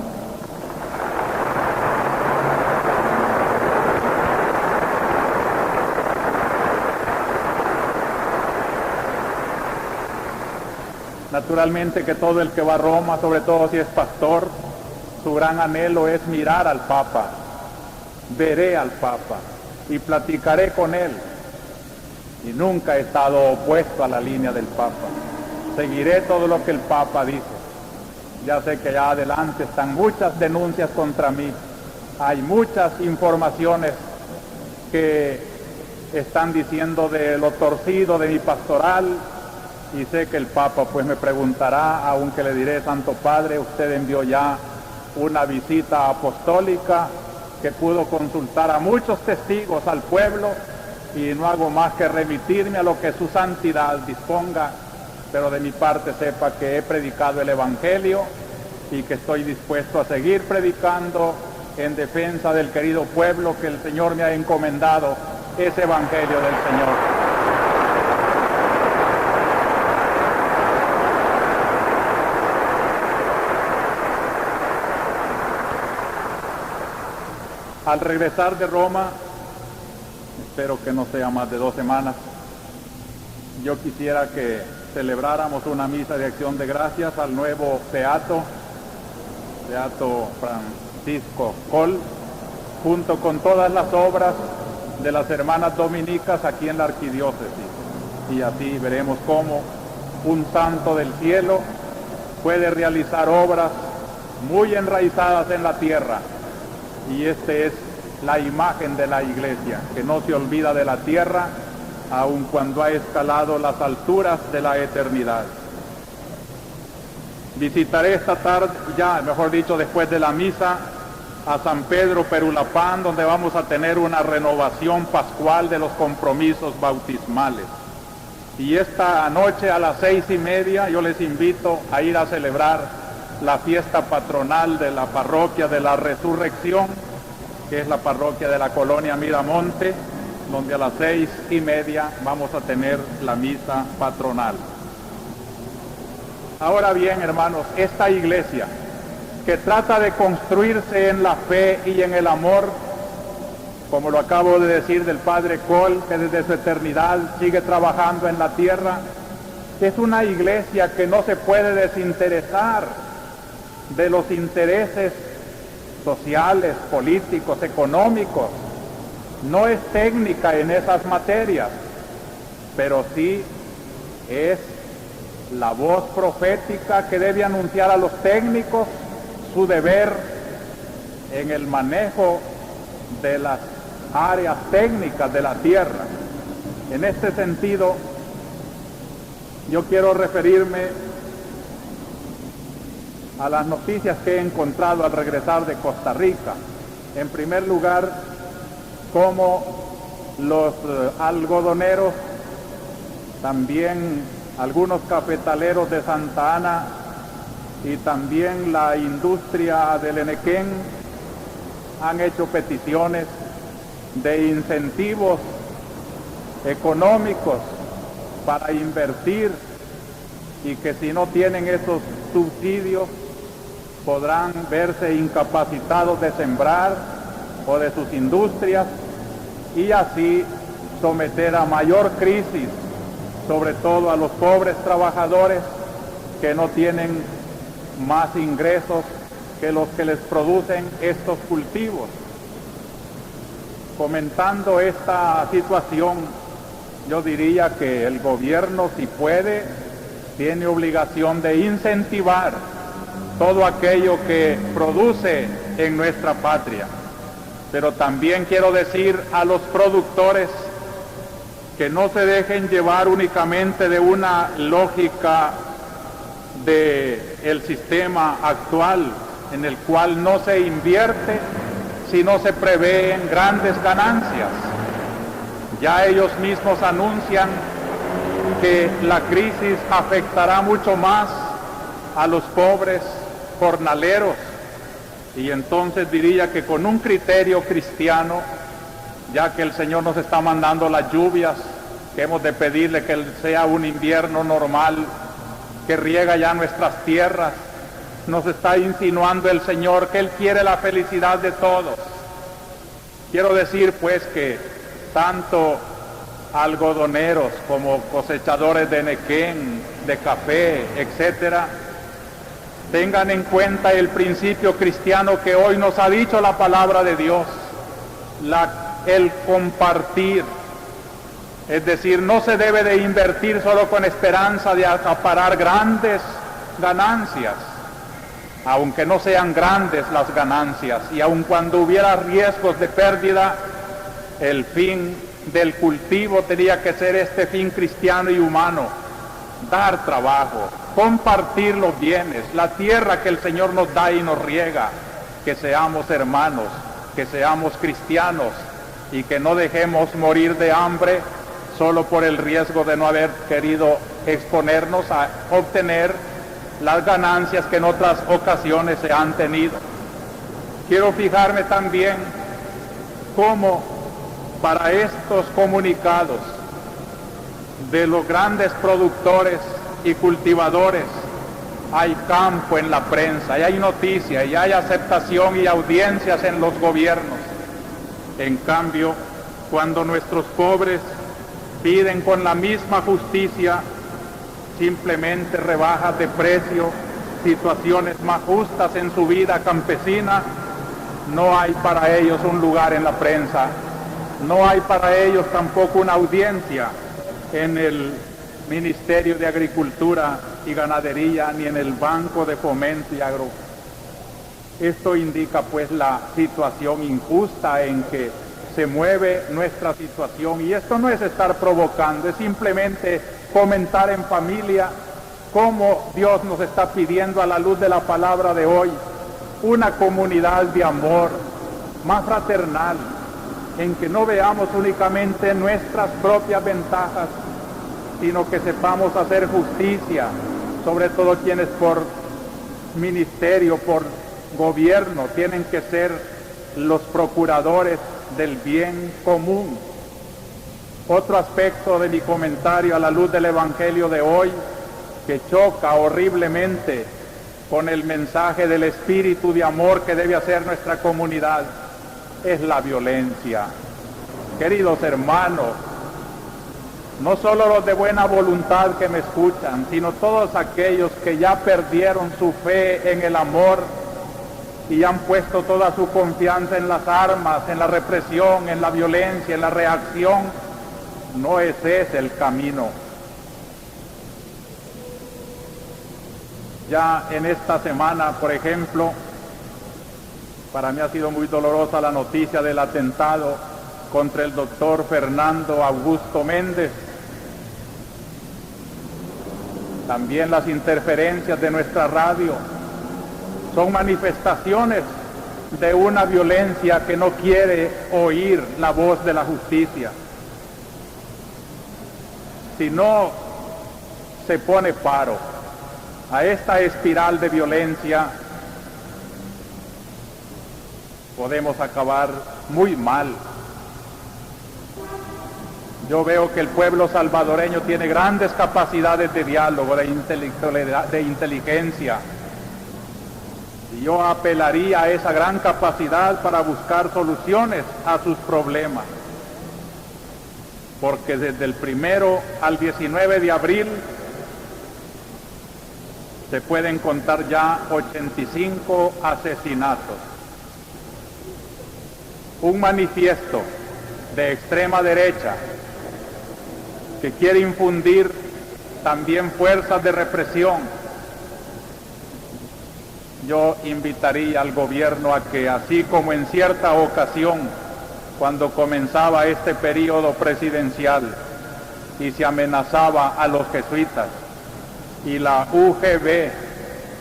Naturalmente que todo el que va a Roma, sobre todo si es pastor, su gran anhelo es mirar al Papa. Veré al Papa y platicaré con él. Y nunca he estado opuesto a la línea del Papa. Seguiré todo lo que el Papa dice. Ya sé que allá adelante están muchas denuncias contra mí. Hay muchas informaciones que están diciendo de lo torcido de mi pastoral, y sé que el Papa pues me preguntará, aunque le diré: Santo Padre, usted envió ya una visita apostólica que pudo consultar a muchos testigos al pueblo, y no hago más que remitirme a lo que su santidad disponga, pero de mi parte sepa que he predicado el Evangelio y que estoy dispuesto a seguir predicando en defensa del querido pueblo que el Señor me ha encomendado, ese Evangelio del Señor. Al regresar de Roma, espero que no sea más de 2 semanas, yo quisiera que celebráramos una misa de acción de gracias al nuevo Beato Francisco Col, junto con todas las obras de las hermanas dominicas aquí en la arquidiócesis. Y así veremos cómo un santo del cielo puede realizar obras muy enraizadas en la tierra. Y esta es la imagen de la iglesia, que no se olvida de la tierra, aun cuando ha escalado las alturas de la eternidad. Visitaré esta tarde, ya mejor dicho después de la misa, a San Pedro Perulapán, donde vamos a tener una renovación pascual de los compromisos bautismales. Y esta noche a las 6:30 yo les invito a ir a celebrar la fiesta patronal de la parroquia de la Resurrección, que es la parroquia de la colonia Miramonte, donde a las 6:30 vamos a tener la misa patronal. Ahora bien, hermanos, esta iglesia que trata de construirse en la fe y en el amor, como lo acabo de decir del Padre Col, que desde su eternidad sigue trabajando en la tierra, es una iglesia que no se puede desinteresar de los intereses sociales, políticos, económicos. No es técnica en esas materias, pero sí es la voz profética que debe anunciar a los técnicos su deber en el manejo de las áreas técnicas de la tierra. En este sentido, Yo quiero referirme a las noticias que he encontrado al regresar de Costa Rica. En primer lugar, cómo los algodoneros, también algunos cafetaleros de Santa Ana y también la industria del Enequén han hecho peticiones de incentivos económicos para invertir, y que si no tienen esos subsidios podrán verse incapacitados de sembrar o de sus industrias, y así someter a mayor crisis, sobre todo a los pobres trabajadores que no tienen más ingresos que los que les producen estos cultivos. Comentando esta situación, yo diría que el gobierno, si puede, tiene obligación de incentivar todo aquello que produce en nuestra patria. Pero también quiero decir a los productores que no se dejen llevar únicamente de una lógica del sistema actual, en el cual no se invierte, sino se prevén grandes ganancias. Ya ellos mismos anuncian que la crisis afectará mucho más a los pobres jornaleros, y entonces diría que con un criterio cristiano, ya que el Señor nos está mandando las lluvias, que hemos de pedirle que sea un invierno normal, que riega ya nuestras tierras, nos está insinuando el Señor que Él quiere la felicidad de todos. Quiero decir pues que tanto algodoneros como cosechadores de enequén, de café, etcétera, tengan en cuenta el principio cristiano que hoy nos ha dicho la palabra de Dios, el compartir. Es decir, no se debe de invertir solo con esperanza de acaparar grandes ganancias, aunque no sean grandes las ganancias, y aun cuando hubiera riesgos de pérdida, el fin del cultivo tenía que ser este fin cristiano y humano: dar trabajo, compartir los bienes, la tierra que el Señor nos da y nos riega, que seamos hermanos, que seamos cristianos, y que no dejemos morir de hambre solo por el riesgo de no haber querido exponernos a obtener las ganancias que en otras ocasiones se han tenido. Quiero fijarme también cómo para estos comunicados de los grandes productores y cultivadores hay campo en la prensa, y hay noticia, y hay aceptación y audiencias en los gobiernos. En cambio, cuando nuestros pobres piden con la misma justicia simplemente rebajas de precio, situaciones más justas en su vida campesina, no hay para ellos un lugar en la prensa, no hay para ellos tampoco una audiencia en el Ministerio de Agricultura y Ganadería, ni en el Banco de Fomento y Agro. Esto indica pues la situación injusta en que se mueve nuestra situación, y esto no es estar provocando, es simplemente comentar en familia cómo Dios nos está pidiendo a la luz de la palabra de hoy una comunidad de amor más fraternal, en que no veamos únicamente nuestras propias ventajas, sino que sepamos hacer justicia, sobre todo quienes por ministerio, por gobierno, tienen que ser los procuradores del bien común. Otro aspecto de mi comentario a la luz del Evangelio de hoy, que choca horriblemente con el mensaje del espíritu de amor que debe hacer nuestra comunidad, es la violencia. Queridos hermanos, no solo los de buena voluntad que me escuchan, sino todos aquellos que ya perdieron su fe en el amor y han puesto toda su confianza en las armas, en la represión, en la violencia, en la reacción. No es ese el camino. Ya en esta semana, por ejemplo, para mí ha sido muy dolorosa la noticia del atentado contra el doctor Fernando Augusto Méndez. también las interferencias de nuestra radio, son manifestaciones de una violencia que no quiere oír la voz de la justicia. Si no se pone paro a esta espiral de violencia, podemos acabar muy mal. Yo veo que el pueblo salvadoreño tiene grandes capacidades de diálogo, de intelectualidad, de inteligencia. Y yo apelaría a esa gran capacidad para buscar soluciones a sus problemas. Porque desde el 1 al 19 de abril se pueden contar ya 85 asesinatos. Un manifiesto de extrema derecha que quiere infundir también fuerzas de represión. Yo invitaría al gobierno a que, así como en cierta ocasión, cuando comenzaba este periodo presidencial y se amenazaba a los jesuitas, y la UGB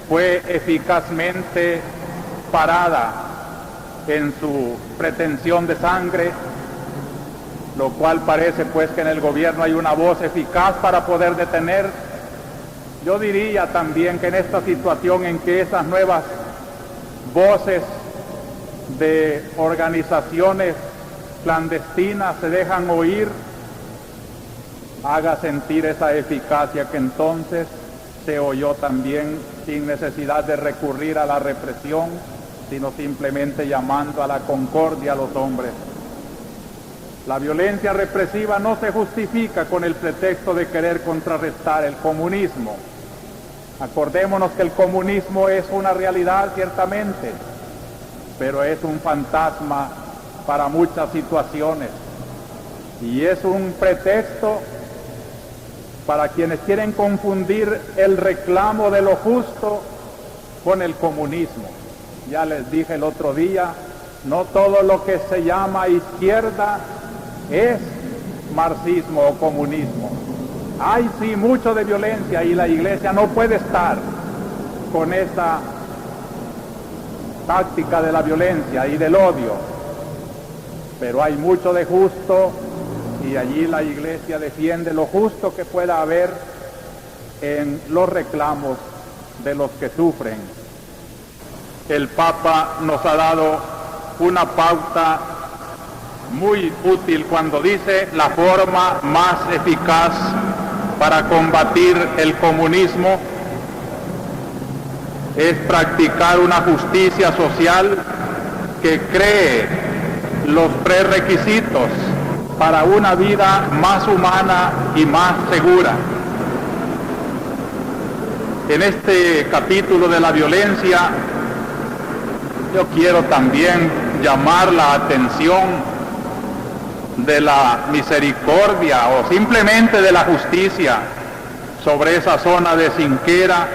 fue eficazmente parada en su pretensión de sangre, lo cual parece pues que en el gobierno hay una voz eficaz para poder detener. Yo diría también que en esta situación en que esas nuevas voces de organizaciones clandestinas se dejan oír, haga sentir esa eficacia que entonces se oyó también sin necesidad de recurrir a la represión, sino simplemente llamando a la concordia a los hombres. La violencia represiva no se justifica con el pretexto de querer contrarrestar el comunismo. Acordémonos que el comunismo es una realidad ciertamente, pero es un fantasma para muchas situaciones y es un pretexto para quienes quieren confundir el reclamo de lo justo con el comunismo. Ya les dije el otro día, no todo lo que se llama izquierda es marxismo o comunismo. Hay sí mucho de violencia y la Iglesia no puede estar con esa táctica de la violencia y del odio, pero hay mucho de justo y allí la Iglesia defiende lo justo que pueda haber en los reclamos de los que sufren. El Papa nos ha dado una pauta muy útil cuando dice: la forma más eficaz para combatir el comunismo es practicar una justicia social que cree los prerequisitos para una vida más humana y más segura. En este capítulo de la violencia, yo quiero también llamar la atención de la misericordia o simplemente de la justicia sobre esa zona de Sinquera,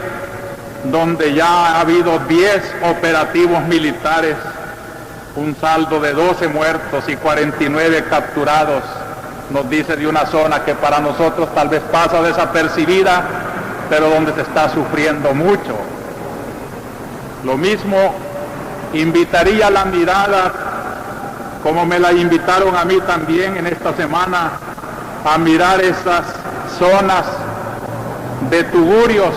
donde ya ha habido 10 operativos militares, un saldo de 12 muertos y 49 capturados. Nos dice de una zona que para nosotros tal vez pasa desapercibida, pero donde se está sufriendo mucho. Lo mismo invitaría la mirada, como me la invitaron a mí también en esta semana, a mirar esas zonas de tugurios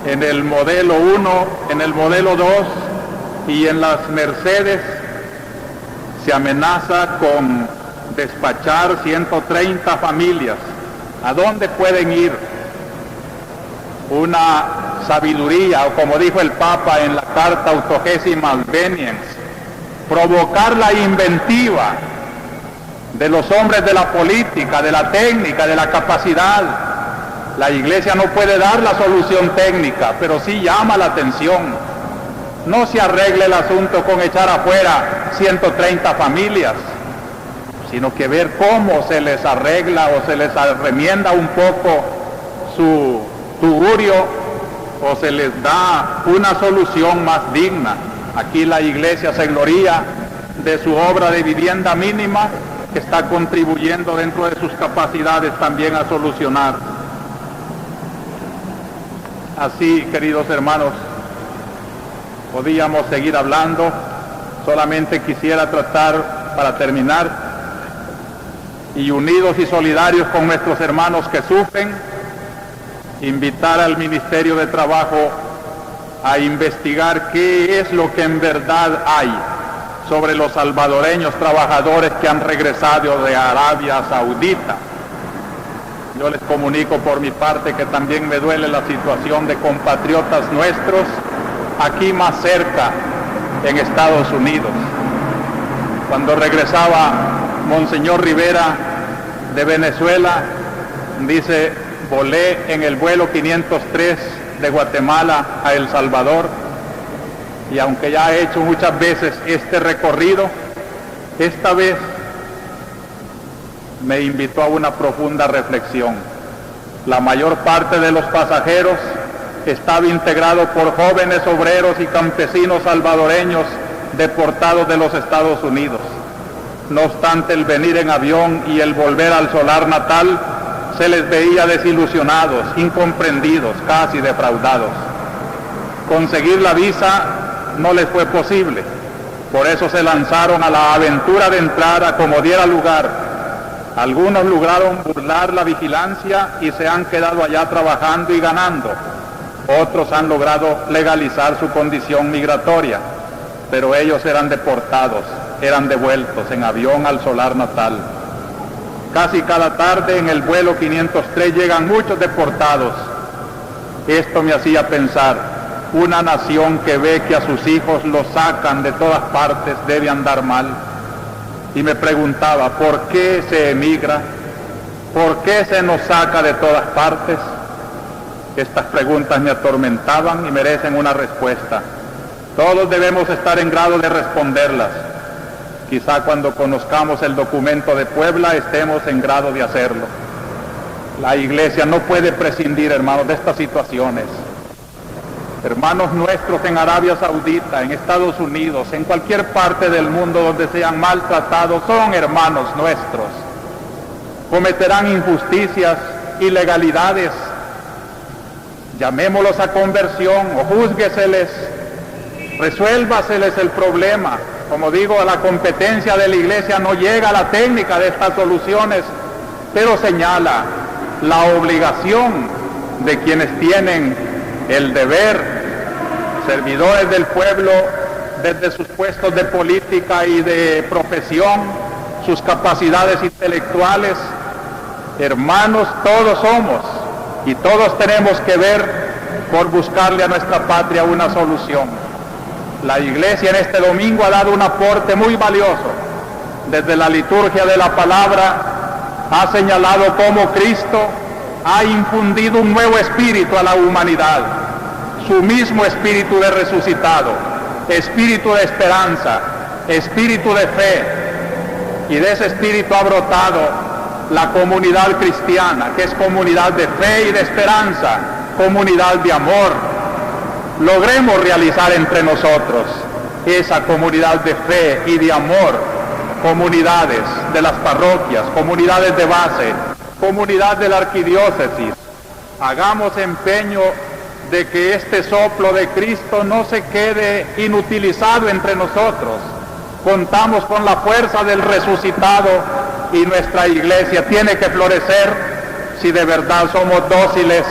en el modelo 1, en el modelo 2 y en las Mercedes. Se amenaza con despachar 130 familias. ¿A dónde pueden ir? Una sabiduría, o como dijo el Papa en la carta Autogésima Albeniens, provocar la inventiva de los hombres de la política, de la técnica, de la capacidad. La Iglesia no puede dar la solución técnica, pero sí llama la atención. No se arregle el asunto con echar afuera 130 familias, sino que ver cómo se les arregla o se les remienda un poco su tugurio o se les da una solución más digna. Aquí la Iglesia se gloría de su obra de vivienda mínima, que está contribuyendo dentro de sus capacidades también a solucionar. Así, queridos hermanos, podíamos seguir hablando, solamente quisiera tratar, para terminar, y unidos y solidarios con nuestros hermanos que sufren, invitar al Ministerio de Trabajo a investigar qué es lo que en verdad hay sobre los salvadoreños trabajadores que han regresado de Arabia Saudita. Yo les comunico por mi parte que también me duele la situación de compatriotas nuestros aquí más cerca, en Estados Unidos. Cuando regresaba Monseñor Rivera de Venezuela, dice, volé en el vuelo 503 de Guatemala a El Salvador, y aunque ya he hecho muchas veces este recorrido, esta vez me invitó a una profunda reflexión. La mayor parte de los pasajeros estaba integrado por jóvenes obreros y campesinos salvadoreños deportados de los Estados Unidos. No obstante, el venir en avión y el volver al solar natal se les veía desilusionados, incomprendidos, casi defraudados. Conseguir la visa no les fue posible, por eso se lanzaron a la aventura de entrar a como diera lugar. Algunos lograron burlar la vigilancia y se han quedado allá trabajando y ganando. Otros han logrado legalizar su condición migratoria, pero ellos eran deportados, eran devueltos en avión al solar natal. Casi cada tarde en el vuelo 503 llegan muchos deportados. Esto me hacía pensar, una nación que ve que a sus hijos los sacan de todas partes debe andar mal. Y me preguntaba, ¿por qué se emigra? ¿Por qué se nos saca de todas partes? Estas preguntas me atormentaban y merecen una respuesta. Todos debemos estar en grado de responderlas. Quizá cuando conozcamos el documento de Puebla estemos en grado de hacerlo. La Iglesia no puede prescindir, hermanos, de estas situaciones. Hermanos nuestros en Arabia Saudita, en Estados Unidos, en cualquier parte del mundo donde sean maltratados, son hermanos nuestros. Cometerán injusticias, ilegalidades. Llamémoslos a conversión o júzgueseles, resuélvaseles el problema. Como digo, a la competencia de la Iglesia no llega la técnica de estas soluciones, pero señala la obligación de quienes tienen el deber, servidores del pueblo, desde sus puestos de política y de profesión, sus capacidades intelectuales. Hermanos, todos somos y todos tenemos que ver por buscarle a nuestra patria una solución. La Iglesia en este domingo ha dado un aporte muy valioso. Desde la liturgia de la palabra ha señalado cómo Cristo ha infundido un nuevo espíritu a la humanidad, su mismo espíritu de resucitado, espíritu de esperanza, espíritu de fe, y de ese espíritu ha brotado la comunidad cristiana, que es comunidad de fe y de esperanza, comunidad de amor. Logremos realizar entre nosotros esa comunidad de fe y de amor, comunidades de las parroquias, comunidades de base, comunidad de la arquidiócesis. Hagamos empeño de que este soplo de Cristo no se quede inutilizado entre nosotros. Contamos con la fuerza del resucitado y nuestra Iglesia tiene que florecer si de verdad somos dóciles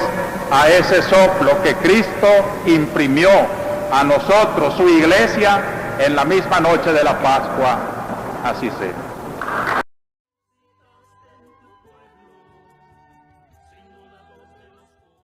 a ese soplo que Cristo imprimió a nosotros, su Iglesia, en la misma noche de la Pascua. Así sea.